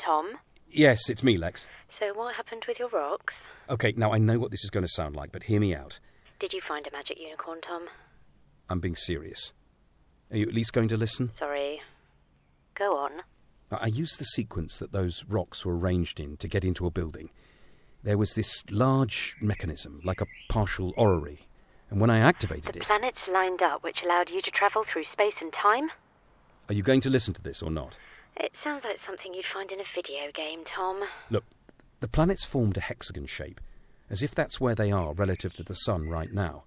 S2: Tom?
S3: Yes, it's me, Lex.
S2: So what happened with your rocks?
S3: Okay, now I know what this is going to sound like, but hear me out.
S2: Did you find a magic unicorn, Tom?
S3: I'm being serious. Are you at least going to listen?
S2: Sorry. Go on.
S3: I used the sequence that those rocks were arranged in to get into a building. There was this large mechanism, like a partial orrery, and when I activated it...
S2: The planets lined up which allowed you to travel through space and time?
S3: Are you going to listen to this or not?
S2: It sounds like something you'd find in a video game, Tom.
S3: Look, the planet's formed a hexagon shape, as if that's where they are relative to the sun right now.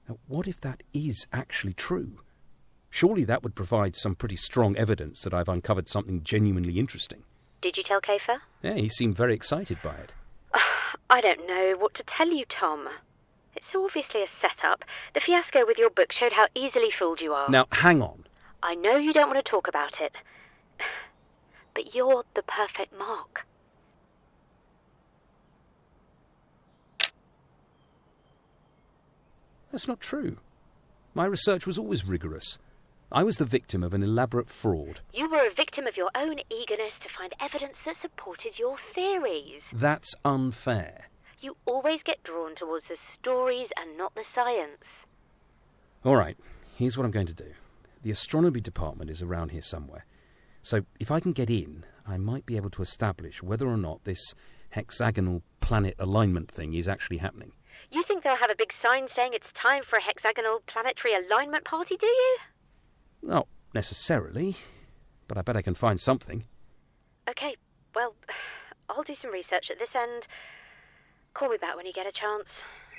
S3: Now, what if that is actually true? Surely that would provide some pretty strong evidence that I've uncovered something genuinely interesting.
S2: Did you tell Kayfer?
S3: Yeah, he seemed very excited by it.
S2: I don't know what to tell you, Tom. It's so obviously a setup. The fiasco with your book showed how easily fooled you are.
S3: Now, hang on.
S2: I know you don't want to talk about it, but you're the perfect mark.
S3: That's not true. My research was always rigorous. I was the victim of an elaborate fraud.
S2: You were a victim of your own eagerness to find evidence that supported your theories.
S3: That's unfair.
S2: You always get drawn towards the stories and not the science.
S3: All right, here's what I'm going to do. The astronomy department is around here somewhere. So if I can get in, I might be able to establish whether or not this hexagonal planet alignment thing is actually happening.
S2: You think they'll have a big sign saying it's time for a hexagonal planetary alignment party, do you?
S3: Not necessarily, but I bet I can find something.
S2: Okay, well, I'll do some research at this end. Call me back when you get a chance.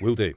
S3: Will do.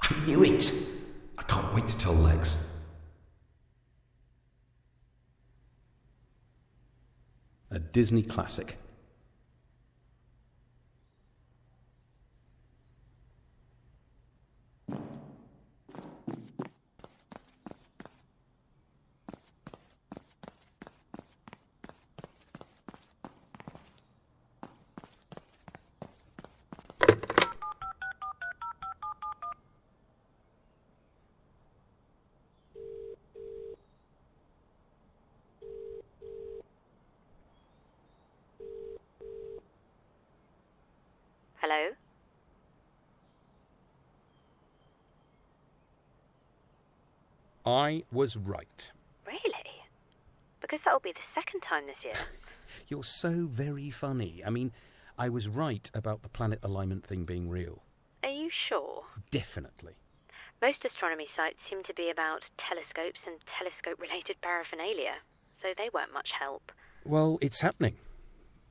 S9: I knew it! I can't wait to tell Lex.
S3: A Disney classic.
S2: Hello?
S3: I was right.
S2: Really? Because that'll be the second time this year.
S3: You're so very funny. I mean, I was right about the planet alignment thing being real.
S2: Are you sure?
S3: Definitely.
S2: Most astronomy sites seem to be about telescopes and telescope-related paraphernalia, so they weren't much help.
S3: Well, it's happening.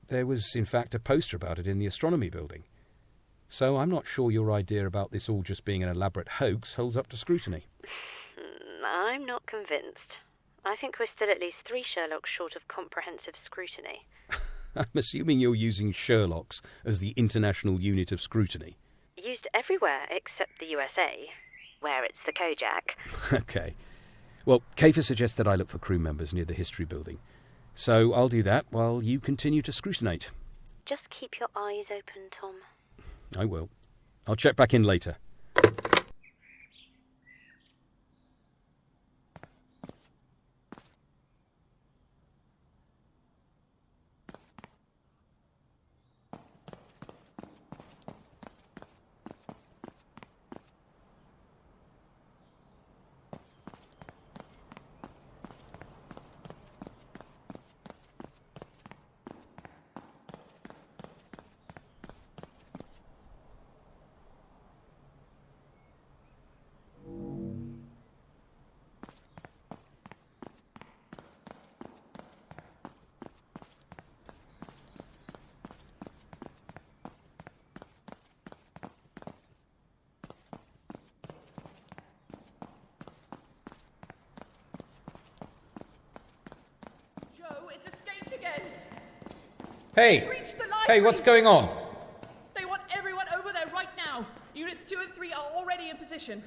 S3: There was, in fact, a poster about it in the astronomy building. So I'm not sure your idea about this all just being an elaborate hoax holds up to scrutiny.
S2: I'm not convinced. I think we're still at least 3 Sherlocks short of comprehensive scrutiny.
S3: I'm assuming you're using Sherlock's as the international unit of scrutiny.
S2: Used everywhere except the USA, where it's the Kojak.
S3: Okay. Well, Kayfer suggests that I look for crew members near the history building. So I'll do that while you continue to scrutinate.
S2: Just keep your eyes open, Tom.
S3: I will. I'll check back in later.
S10: again.
S3: Hey!
S10: Reached the library.
S3: Hey, what's going on?
S10: They want everyone over there right now. Units 2 and 3 are already in position.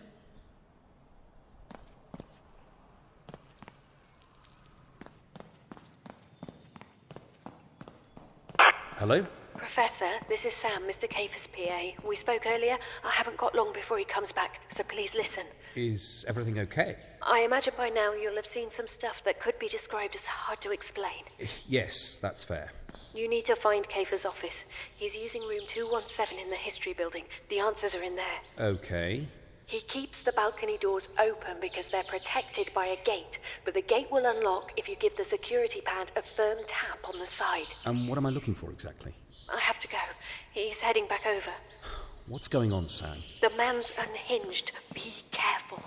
S3: Hello?
S7: Professor, this is Sam, Mr. Kayfer's PA. We spoke earlier. I haven't got long before he comes back, so please listen.
S3: Is everything okay?
S7: I imagine by now you'll have seen some stuff that could be described as hard to explain.
S3: Yes, that's fair.
S7: You need to find Kayfer's office. He's using room 217 in the history building. The answers are in there.
S3: Okay.
S7: He keeps the balcony doors open because they're protected by a gate, but the gate will unlock if you give the security pad a firm tap on the side.
S3: And what am I looking for exactly?
S7: I have to go. He's heading back over.
S3: What's going on, Sam?
S7: The man's unhinged. Be careful.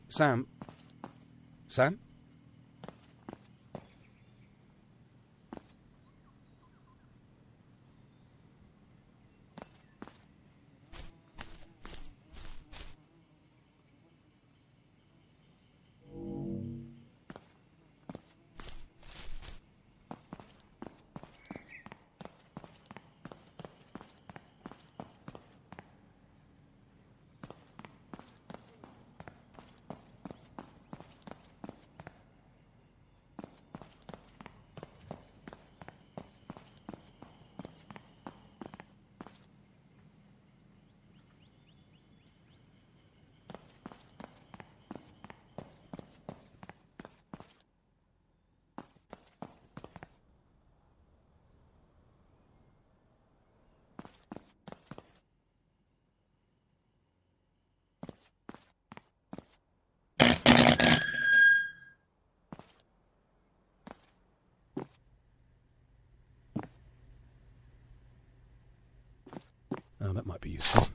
S3: Sam? Sam? Oh, that might be useful.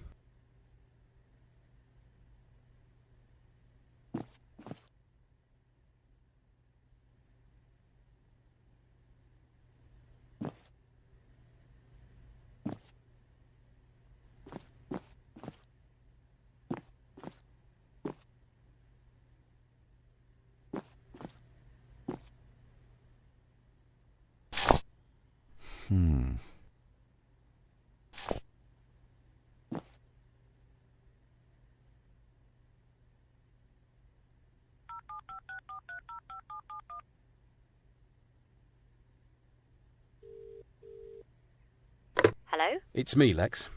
S2: Hello?
S3: It's me, Lex.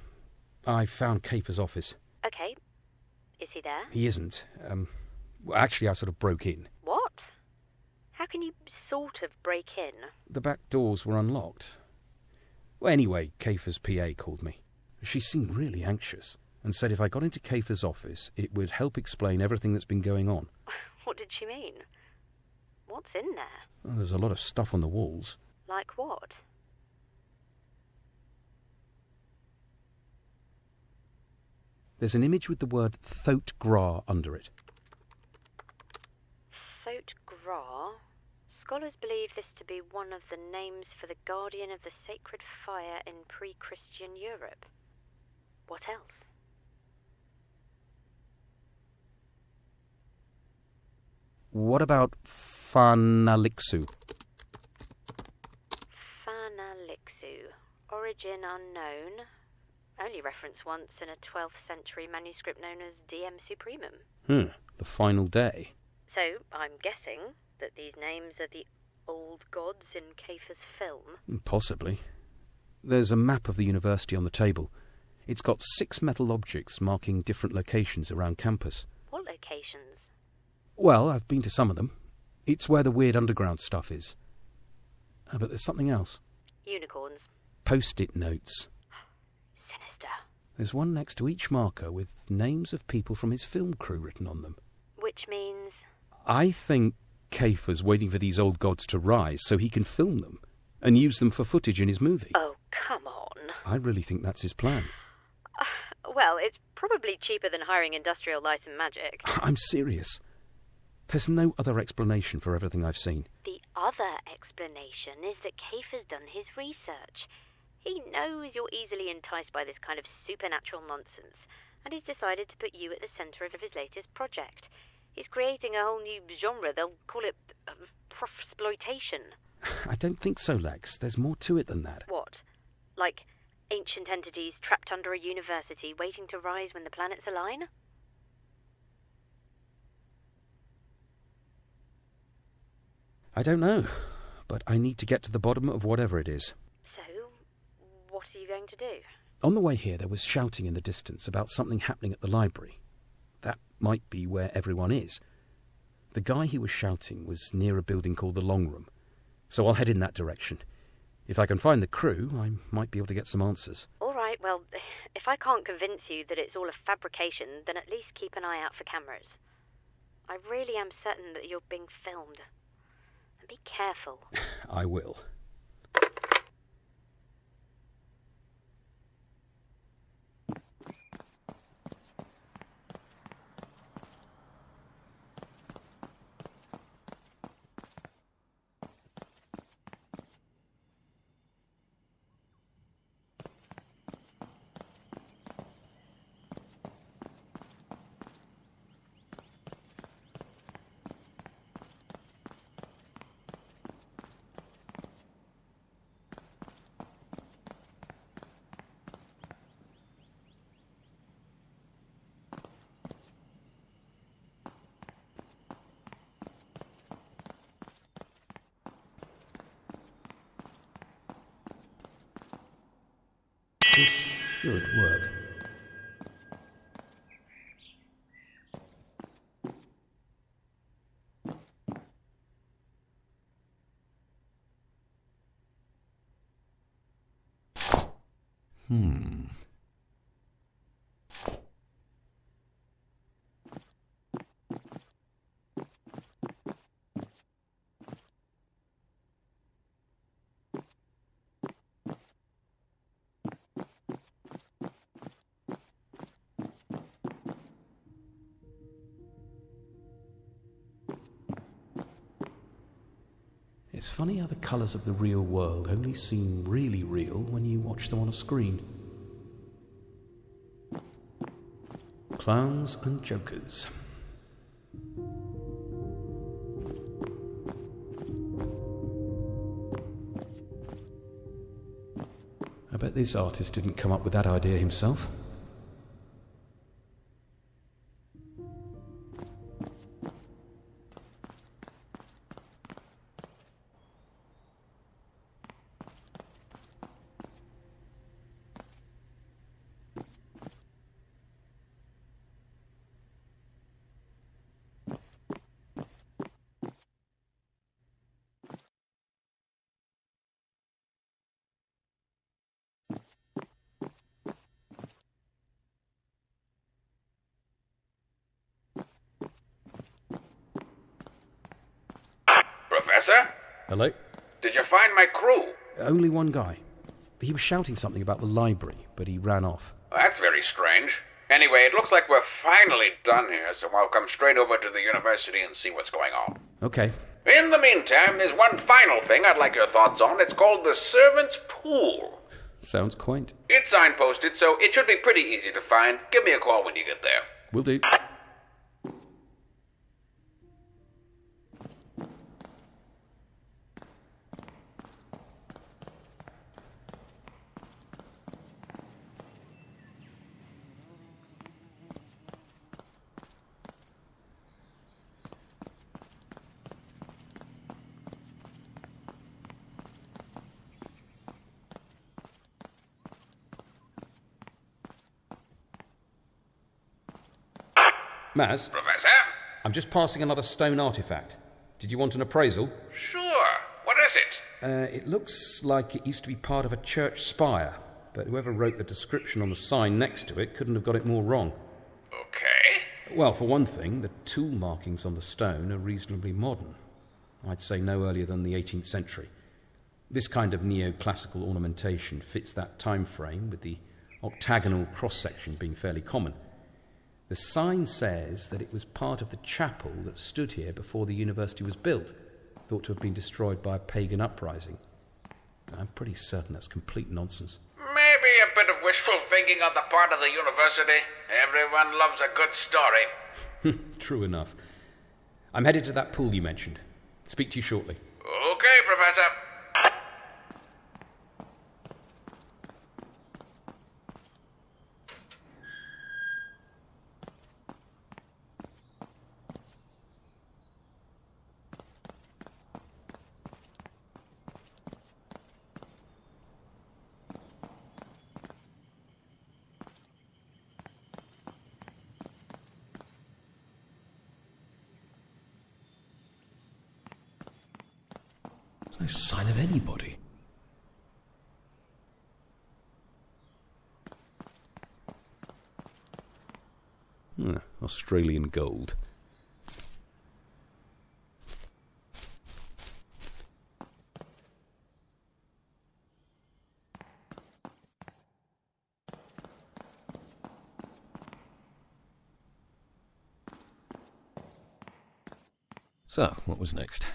S3: I found Kayfer's office.
S2: Okay. Is he there?
S3: He isn't. Well, actually, I sort of broke in.
S2: What? How can you sort of break in?
S3: The back doors were unlocked. Well, anyway, Kayfer's PA called me. She seemed really anxious and said if I got into Kayfer's office, it would help explain everything that's been going on.
S2: What did she mean? What's in there?
S3: Well, there's a lot of stuff on the walls.
S2: Like what?
S3: There's an image with the word Thote Gra under it.
S2: Thote Gra? Scholars believe this to be one of the names for the guardian of the sacred fire in pre-Christian Europe. What else?
S3: What about Fanalixu?
S2: Fanalixu. Origin unknown. Only referenced once in a 12th century manuscript known as DM Supremum.
S3: The final day.
S2: So, I'm guessing that these names are the old gods in Kayfer's film?
S3: Possibly. There's a map of the university on the table. It's got 6 metal objects marking different locations around campus.
S2: What locations?
S3: Well, I've been to some of them. It's where the weird underground stuff is. But there's something else.
S2: Unicorns.
S3: Post-it notes.
S2: Sinister.
S3: There's one next to each marker with names of people from his film crew written on them.
S2: Which means?
S3: I think Kayfer's waiting for these old gods to rise so he can film them and use them for footage in his movie.
S2: Oh, come on.
S3: I really think that's his plan.
S2: Well, it's probably cheaper than hiring Industrial Light and Magic.
S3: I'm serious. There's no other explanation for everything I've seen.
S2: The other explanation is that Kayfer's done his research. He knows you're easily enticed by this kind of supernatural nonsense, and he's decided to put you at the centre of his latest project. He's creating a whole new genre. They'll call it profsploitation.
S3: I don't think so, Lex. There's more to it than that.
S2: What? Like ancient entities trapped under a university waiting to rise when the planets align?
S3: I don't know, but I need to get to the bottom of whatever it is.
S2: So, what are you going to do?
S3: On the way here, there was shouting in the distance about something happening at the library. That might be where everyone is. The guy who was shouting was near a building called the Long Room, so I'll head in that direction. If I can find the crew, I might be able to get some answers.
S2: All right, well, if I can't convince you that it's all a fabrication, then at least keep an eye out for cameras. I really am certain that you're being filmed. And be careful.
S3: I will. This should work. It's funny how the colours of the real world only seem really real when you watch them on a screen. Clowns and jokers. I bet this artist didn't come up with that idea himself.
S4: Professor?
S3: Hello?
S4: Did you find my crew?
S3: Only one guy. He was shouting something about the library, but he ran off.
S4: Well, that's very strange. Anyway, it looks like we're finally done here, so I'll come straight over to the university and see what's going on.
S3: Okay.
S4: In the meantime, there's one final thing I'd like your thoughts on. It's called the Servants' Pool.
S3: Sounds quaint.
S4: It's signposted, so it should be pretty easy to find. Give me a call when you get there.
S3: Will do. Maz?
S4: Professor?
S3: I'm just passing another stone artifact. Did you want an appraisal?
S4: Sure. What is it?
S3: It looks like it used to be part of a church spire, but whoever wrote the description on the sign next to it couldn't have got it more wrong.
S4: Okay.
S3: Well, for one thing, the tool markings on the stone are reasonably modern. I'd say no earlier than the 18th century. This kind of neoclassical ornamentation fits that time frame, with the octagonal cross-section being fairly common. The sign says that it was part of the chapel that stood here before the university was built, thought to have been destroyed by a pagan uprising. I'm pretty certain that's complete nonsense.
S4: Maybe a bit of wishful thinking on the part of the university. Everyone loves a good story.
S3: True enough. I'm headed to that pool you mentioned. Speak to you shortly.
S4: Okay, Professor.
S9: No sign of anybody.
S3: Australian gold. So, what was next?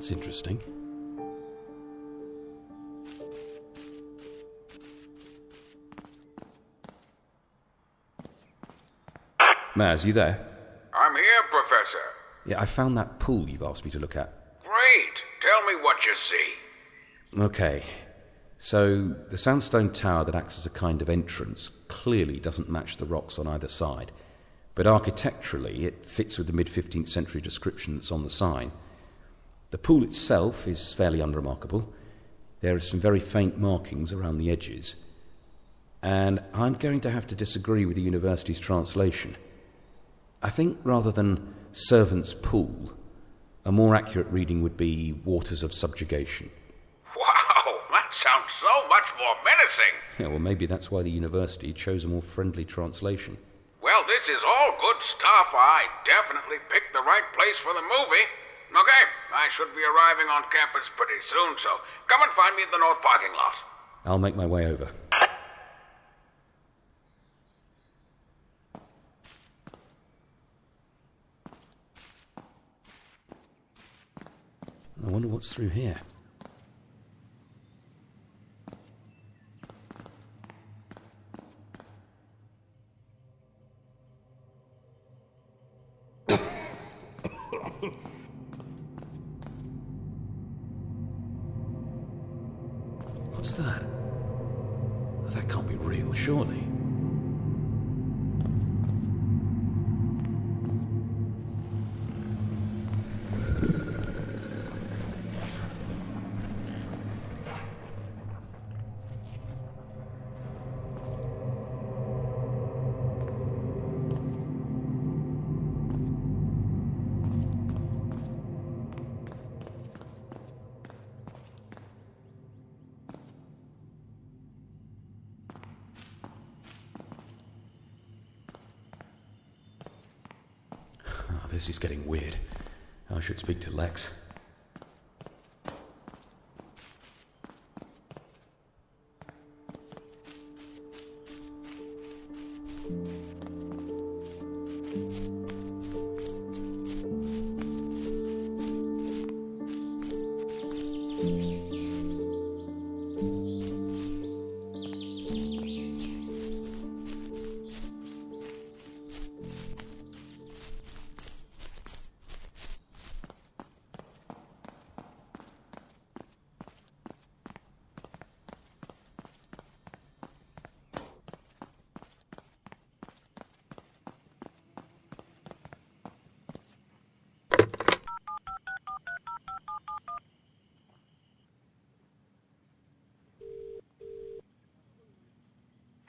S3: That's interesting. Maz, you there?
S4: I'm here, Professor.
S3: Yeah, I found that pool you've asked me to look at.
S4: Great. Tell me what you see.
S3: Okay. So, the sandstone tower that acts as a kind of entrance clearly doesn't match the rocks on either side. But architecturally, it fits with the mid-15th century description that's on the sign. The pool itself is fairly unremarkable. There are some very faint markings around the edges. And I'm going to have to disagree with the university's translation. I think rather than servant's pool, a more accurate reading would be waters of subjugation.
S4: Wow, that sounds so much more menacing.
S3: Yeah, well, maybe that's why the university chose a more friendly translation.
S4: Well, this is all good stuff. I definitely picked the right place for the movie. Okay, I should be arriving on campus pretty soon, so come and find me at the north parking lot.
S3: I'll make my way over. I wonder what's through here. What's that? That can't be real, surely. This is getting weird. I should speak to Lex.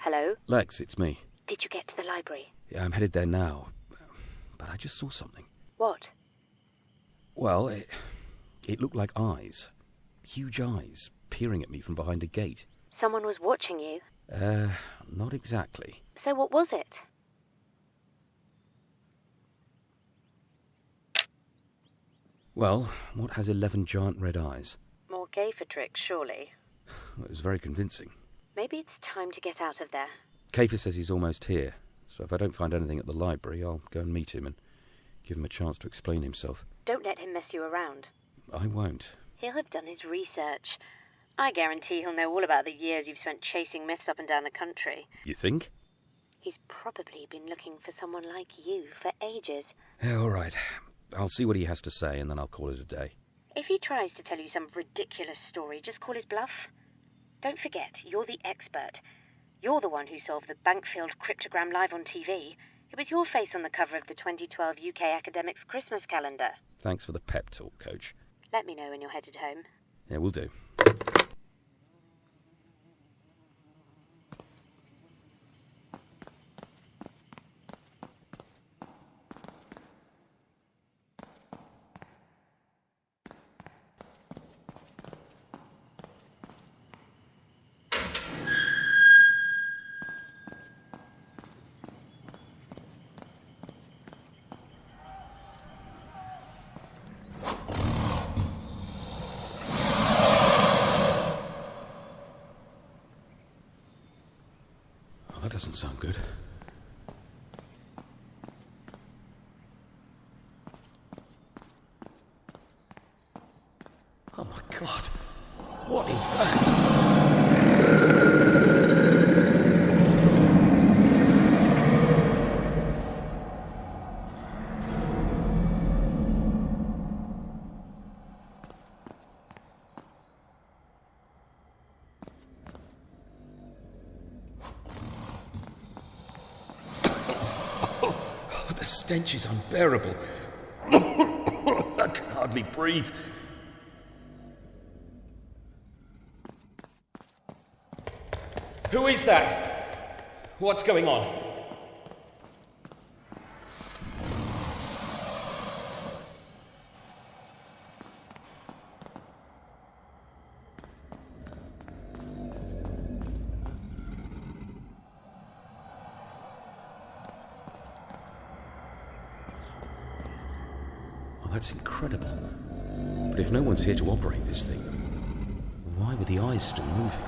S2: Hello?
S3: Lex, it's me.
S2: Did you get to the library?
S3: Yeah, I'm headed there now. But I just saw something.
S2: What?
S3: Well, it looked like eyes. Huge eyes, peering at me from behind a gate.
S2: Someone was watching you?
S3: Not exactly.
S2: So what was it?
S3: Well, what has 11 giant red eyes?
S2: More Kayfer tricks, surely.
S3: Well, it was very convincing.
S2: Maybe it's time to get out of there.
S3: Kayfer says he's almost here, so if I don't find anything at the library, I'll go and meet him and give him a chance to explain himself.
S2: Don't let him mess you around.
S3: I won't.
S2: He'll have done his research. I guarantee he'll know all about the years you've spent chasing myths up and down the country.
S3: You think?
S2: He's probably been looking for someone like you for ages.
S3: Yeah, all right. I'll see what he has to say, and then I'll call it a day.
S2: If he tries to tell you some ridiculous story, just call his bluff. Don't forget, you're the expert. You're the one who solved the Bankfield cryptogram live on TV. It was your face on the cover of the 2012 UK Academics Christmas calendar.
S3: Thanks for the pep talk, Coach.
S2: Let me know when you're headed home.
S3: Yeah, we'll do. That doesn't sound good. Oh my God! What is that? The stench is unbearable. I can hardly breathe. Who is that? What's going on? That's incredible. But if no one's here to operate this thing, why were the eyes still moving?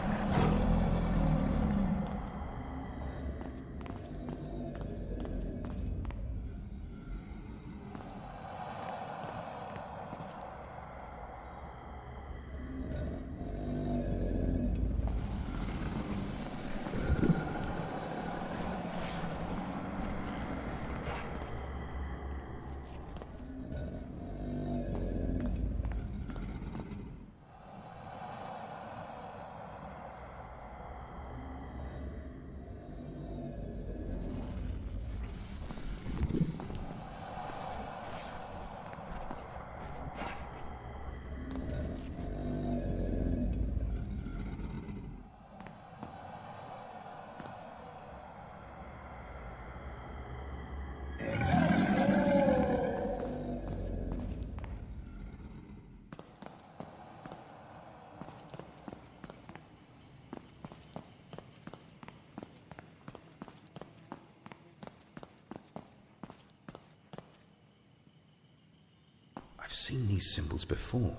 S3: I've seen these symbols before.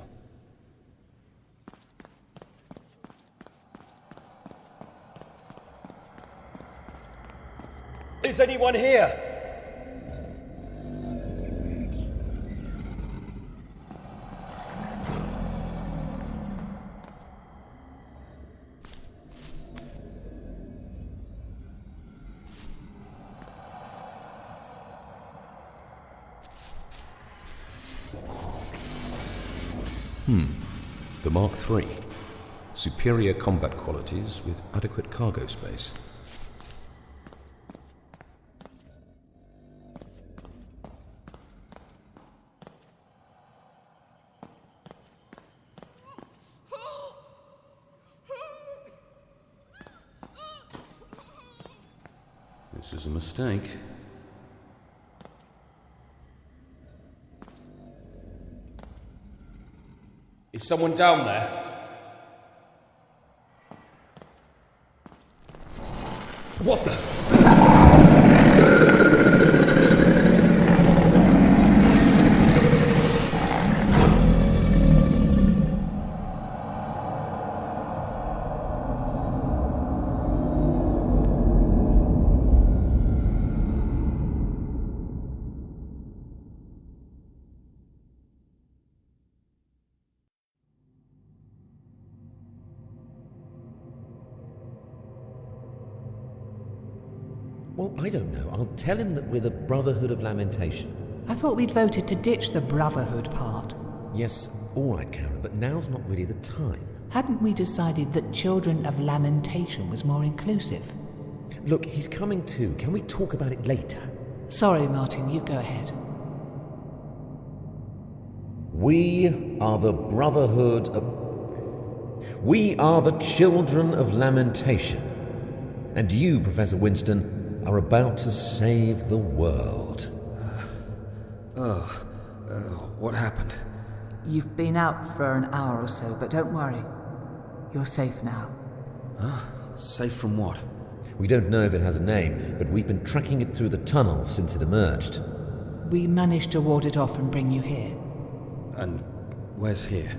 S3: Is anyone here? The Mark III. Superior combat qualities with adequate cargo space. This is a mistake. Is someone down there? What the?
S9: Well, I don't know. I'll tell him that we're the Brotherhood of Lamentation.
S11: I thought we'd voted to ditch the Brotherhood part.
S9: Yes, all right, Karen, but now's not really the time.
S11: Hadn't we decided that Children of Lamentation was more inclusive?
S9: Look, he's coming too. Can we talk about it later?
S11: Sorry, Martin, you go ahead.
S9: We are the Brotherhood of... We are the Children of Lamentation. And you, Professor Winston, are about to save the world.
S3: What happened?
S11: You've been out for an hour or so, but don't worry. You're safe now.
S3: Huh? Safe from what?
S9: We don't know if it has a name, but we've been tracking it through the tunnel since it emerged.
S11: We managed to ward it off and bring you here.
S3: And where's here?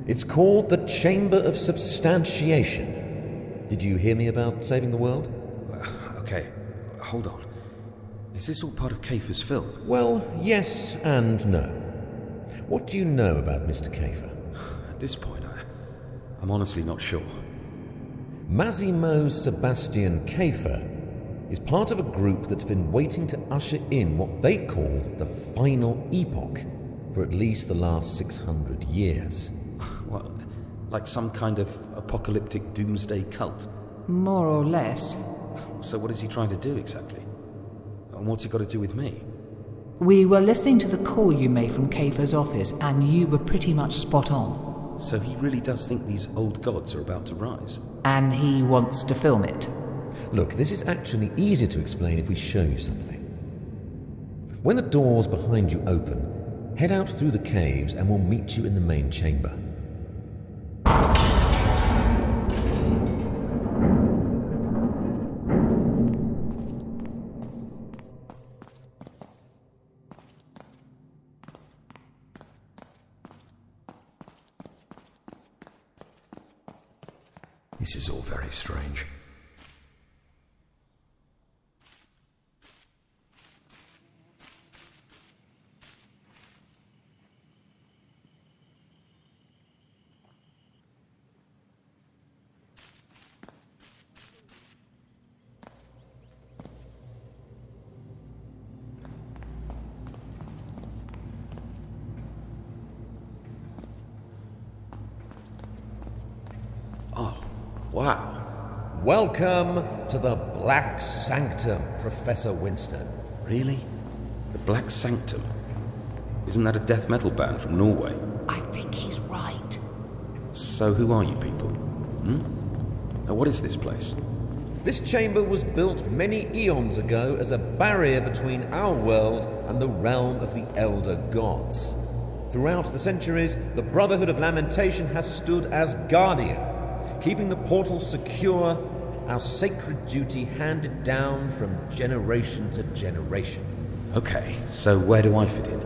S9: It's called the Chamber of Substantiation. Did you hear me about saving the world?
S3: Okay, hold on. Is this all part of Kayfer's film?
S9: Well, yes and no. What do you know about Mr. Kayfer?
S3: At this point, I'm honestly not sure.
S9: Massimo Sebastian Kayfer is part of a group that's been waiting to usher in what they call the final epoch for at least the last 600 years.
S3: What, like some kind of apocalyptic doomsday cult?
S11: More or less.
S3: So what is he trying to do exactly? And what's he got to do with me?
S11: We were listening to the call you made from Kayfer's office, and you were pretty much spot on.
S3: So he really does think these old gods are about to rise?
S11: And he wants to film it.
S9: Look, this is actually easier to explain if we show you something. When the doors behind you open, head out through the caves and we'll meet you in the main chamber.
S3: This is all very strange. Wow.
S9: Welcome to the Black Sanctum, Professor Winston.
S3: Really? The Black Sanctum? Isn't that a death metal band from Norway?
S11: I think he's right.
S3: So who are you people? Now what is this place?
S9: This chamber was built many eons ago as a barrier between our world and the realm of the Elder Gods. Throughout the centuries, the Brotherhood of Lamentation has stood as guardian, keeping the portal secure, our sacred duty handed down from generation to generation.
S3: Okay, so where do I fit in?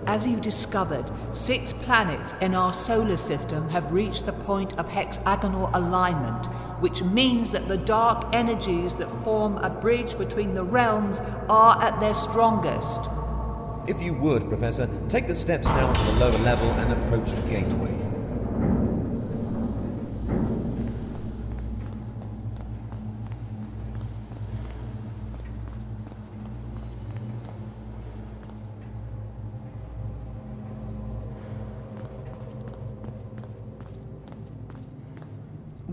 S11: As you discovered, 6 planets in our solar system have reached the point of hexagonal alignment, which means that the dark energies that form a bridge between the realms are at their strongest.
S9: If you would, Professor, take the steps down to the lower level and approach the gateway.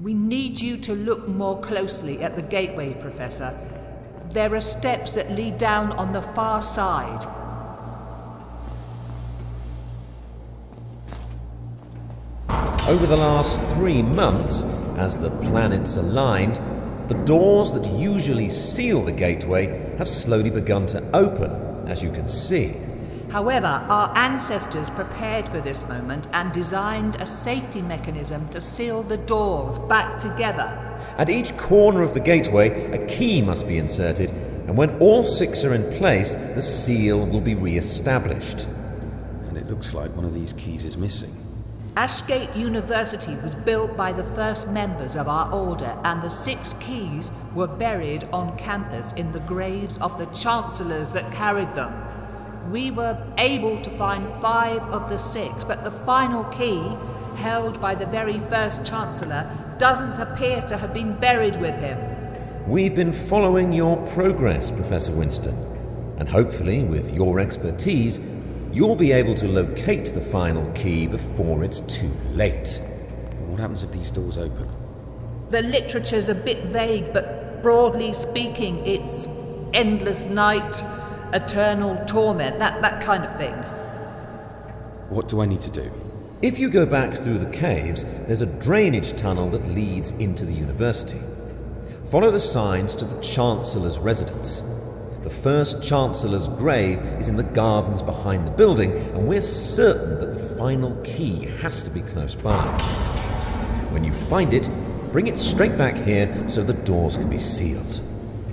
S11: We need you to look more closely at the gateway, Professor. There are steps that lead down on the far side.
S9: Over the last 3 months, as the planets aligned, the doors that usually seal the gateway have slowly begun to open, as you can see.
S11: However, our ancestors prepared for this moment and designed a safety mechanism to seal the doors back together.
S9: At each corner of the gateway, a key must be inserted, and when all 6 are in place, the seal will be re-established.
S3: And it looks like one of these keys is missing.
S11: Ashgate University was built by the first members of our order, and the 6 keys were buried on campus in the graves of the chancellors that carried them. We were able to find 5 of the 6, but the final key, held by the very first chancellor, doesn't appear to have been buried with him.
S9: We've been following your progress, Professor Winston, and hopefully, with your expertise, you'll be able to locate the final key before it's too late.
S3: What happens if these doors open?
S11: The literature's a bit vague, but broadly speaking, it's endless night, eternal torment, that kind of thing.
S3: What do I need to do?
S9: If you go back through the caves, there's a drainage tunnel that leads into the university. Follow the signs to the Chancellor's residence. The first Chancellor's grave is in the gardens behind the building, and we're certain that the final key has to be close by. When you find it, bring it straight back here so the doors can be sealed.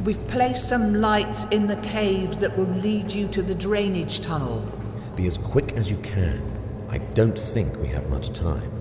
S11: We've placed some lights in the caves that will lead you to the drainage tunnel.
S9: Be as quick as you can. I don't think we have much time.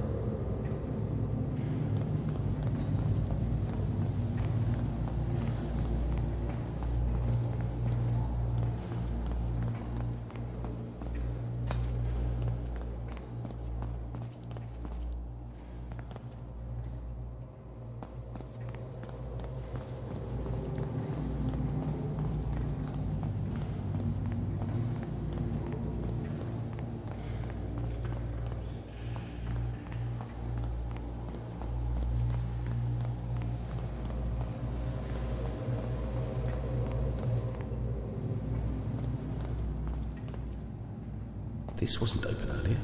S3: This wasn't open earlier.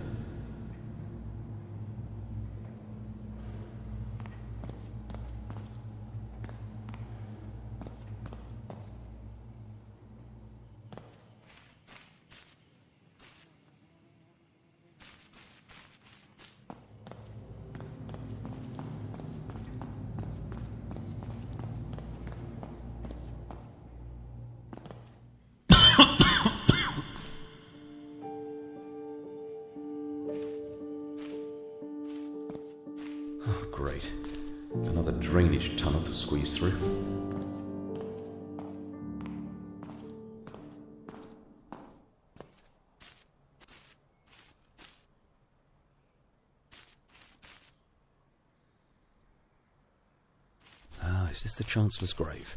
S3: Great. Another drainage tunnel to squeeze through. Is this the Chancellor's grave?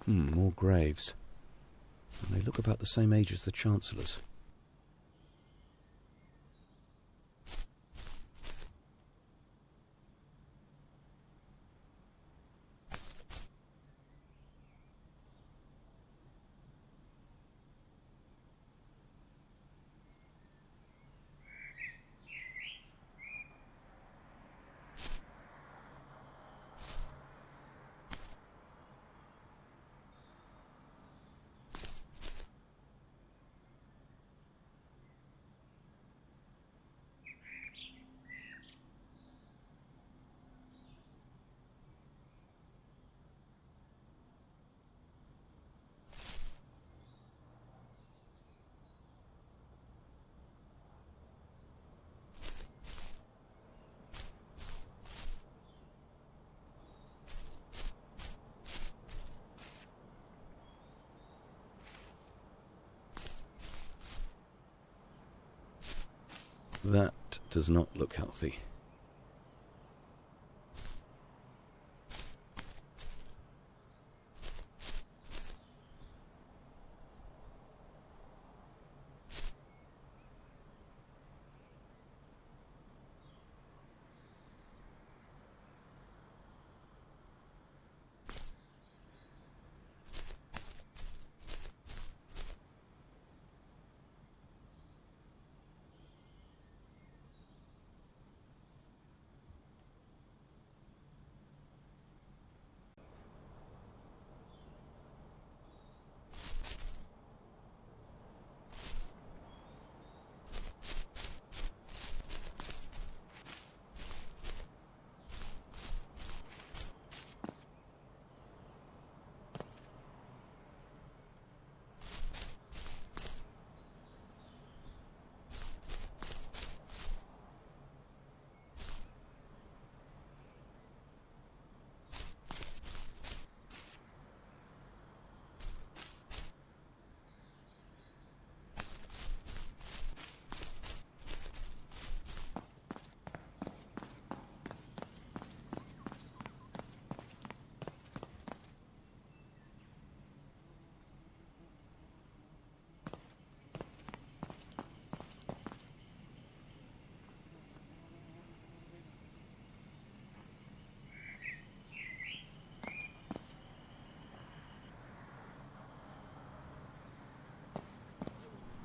S3: More graves. And they look about the same age as the Chancellor's. That does not look healthy.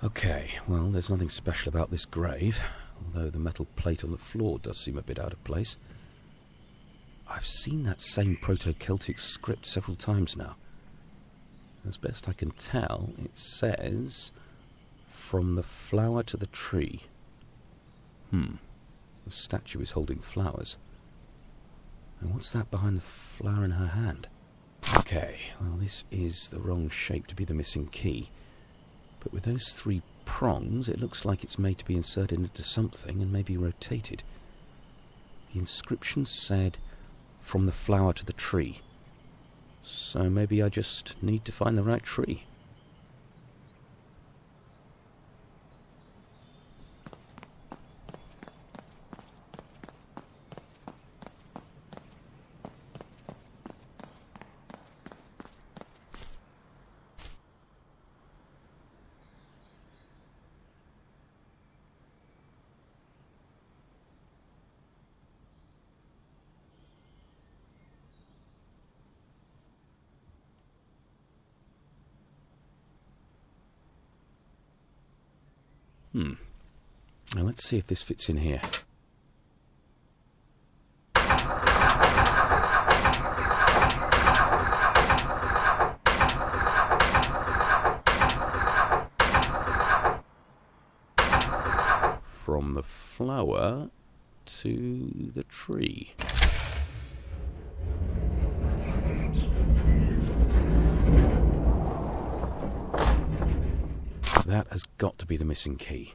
S3: Okay, well, there's nothing special about this grave, although the metal plate on the floor does seem a bit out of place. I've seen that same Proto-Celtic script several times now. As best I can tell, it says, "From the flower to the tree." The statue is holding flowers. And what's that behind the flower in her hand? Okay, well, this is the wrong shape to be the missing key. But with those 3 prongs, it looks like it's made to be inserted into something and maybe rotated. The inscription said, "From the flower to the tree." So maybe I just need to find the right tree. Now let's see if this fits in here. From the flower to the tree. That has got to be the missing key.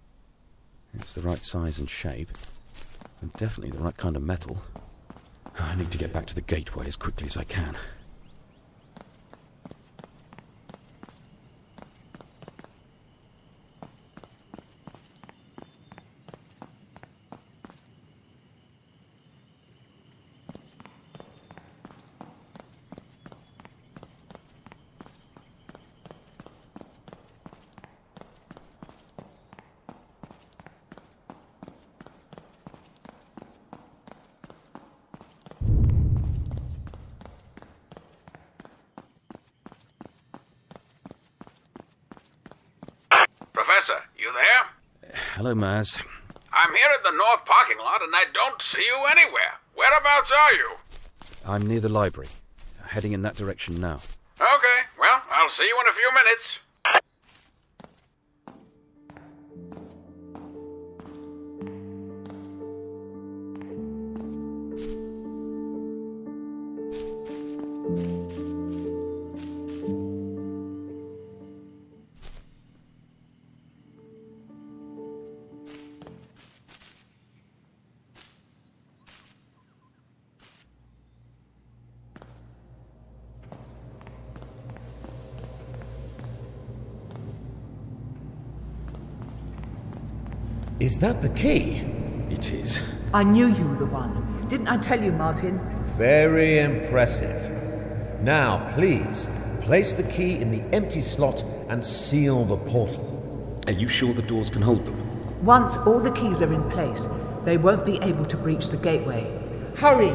S3: It's the right size and shape, and definitely the right kind of metal. I need to get back to the gateway as quickly as I can.
S4: Professor, you there?
S3: Hello, Maz.
S4: I'm here at the north parking lot and I don't see you anywhere. Whereabouts are you?
S3: I'm near the library. Heading in that direction now.
S4: Okay, well, I'll see you in a few minutes.
S9: Is that the key?
S3: It is.
S11: I knew you were the one. Didn't I tell you, Martin?
S9: Very impressive. Now, please, place the key in the empty slot and seal the portal.
S3: Are you sure the doors can hold them?
S11: Once all the keys are in place, they won't be able to breach the gateway. Hurry!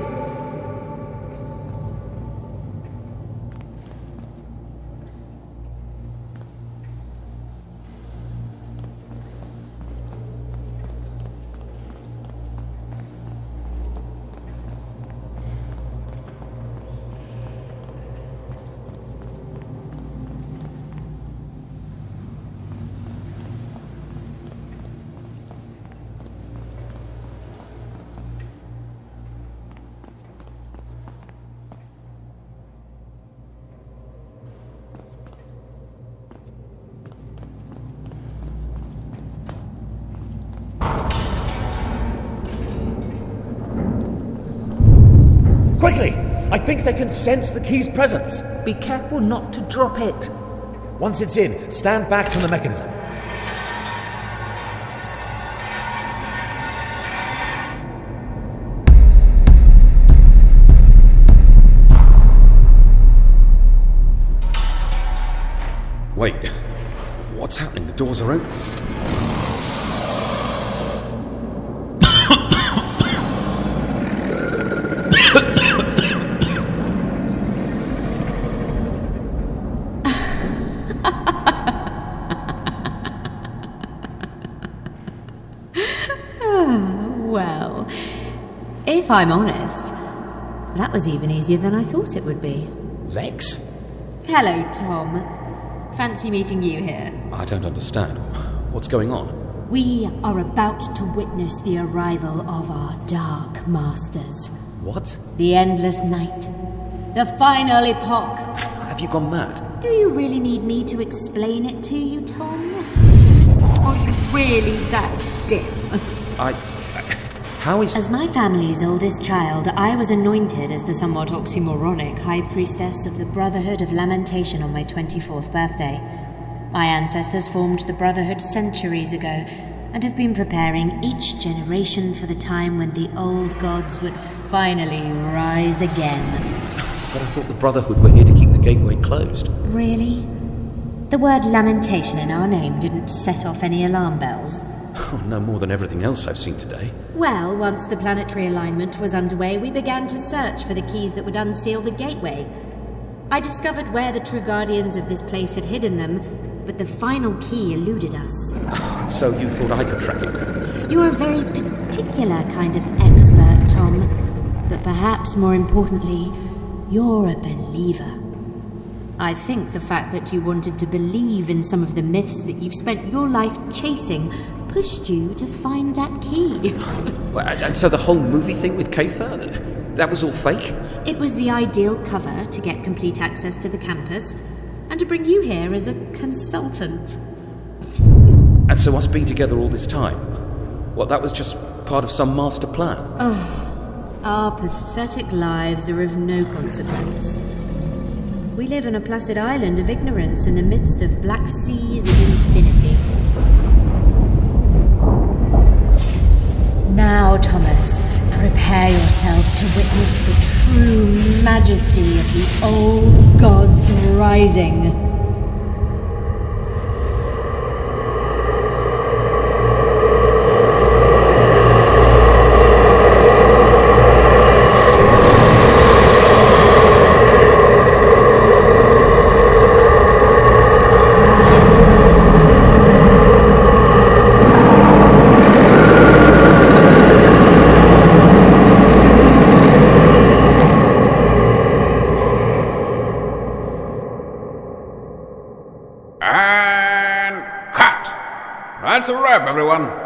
S9: Quickly! I think they can sense the key's presence.
S11: Be careful not to drop it.
S9: Once it's in, stand back from the mechanism.
S3: Wait. What's happening? The doors are open.
S2: Well, if I'm honest, that was even easier than I thought it would be.
S3: Legs?
S2: Hello, Tom. Fancy meeting you here.
S3: I don't understand. What's going on?
S2: We are about to witness the arrival of our Dark Masters.
S3: What?
S2: The endless night. The final epoch.
S3: Have you gone mad?
S2: Do you really need me to explain it to you, Tom? Are you really that dim?
S3: How is...
S2: As my family's oldest child, I was anointed as the somewhat oxymoronic High Priestess of the Brotherhood of Lamentation on my 24th birthday. My ancestors formed the Brotherhood centuries ago, and have been preparing each generation for the time when the old gods would finally rise again.
S3: But I thought the Brotherhood were here to keep the gateway closed.
S2: Really? The word lamentation in our name didn't set off any alarm bells.
S3: Oh, no more than everything else I've seen today.
S2: Well, once the planetary alignment was underway, we began to search for the keys that would unseal the gateway. I discovered where the true guardians of this place had hidden them, but the final key eluded us.
S3: So you thought I could track it down?
S2: You're a very particular kind of expert, Tom. But perhaps more importantly, you're a believer. I think the fact that you wanted to believe in some of the myths that you've spent your life chasing pushed you to find that key.
S3: And so the whole movie thing with Kayfer, that was all fake?
S2: It was the ideal cover to get complete access to the campus, and to bring you here as a consultant.
S3: And so us being together all this time, what, that was just part of some master plan?
S2: Oh, our pathetic lives are of no consequence. We live on a placid island of ignorance in the midst of black seas of infinity. Now, Thomas, prepare yourself to witness the true majesty of the old gods rising.
S4: And cut! That's a wrap, everyone.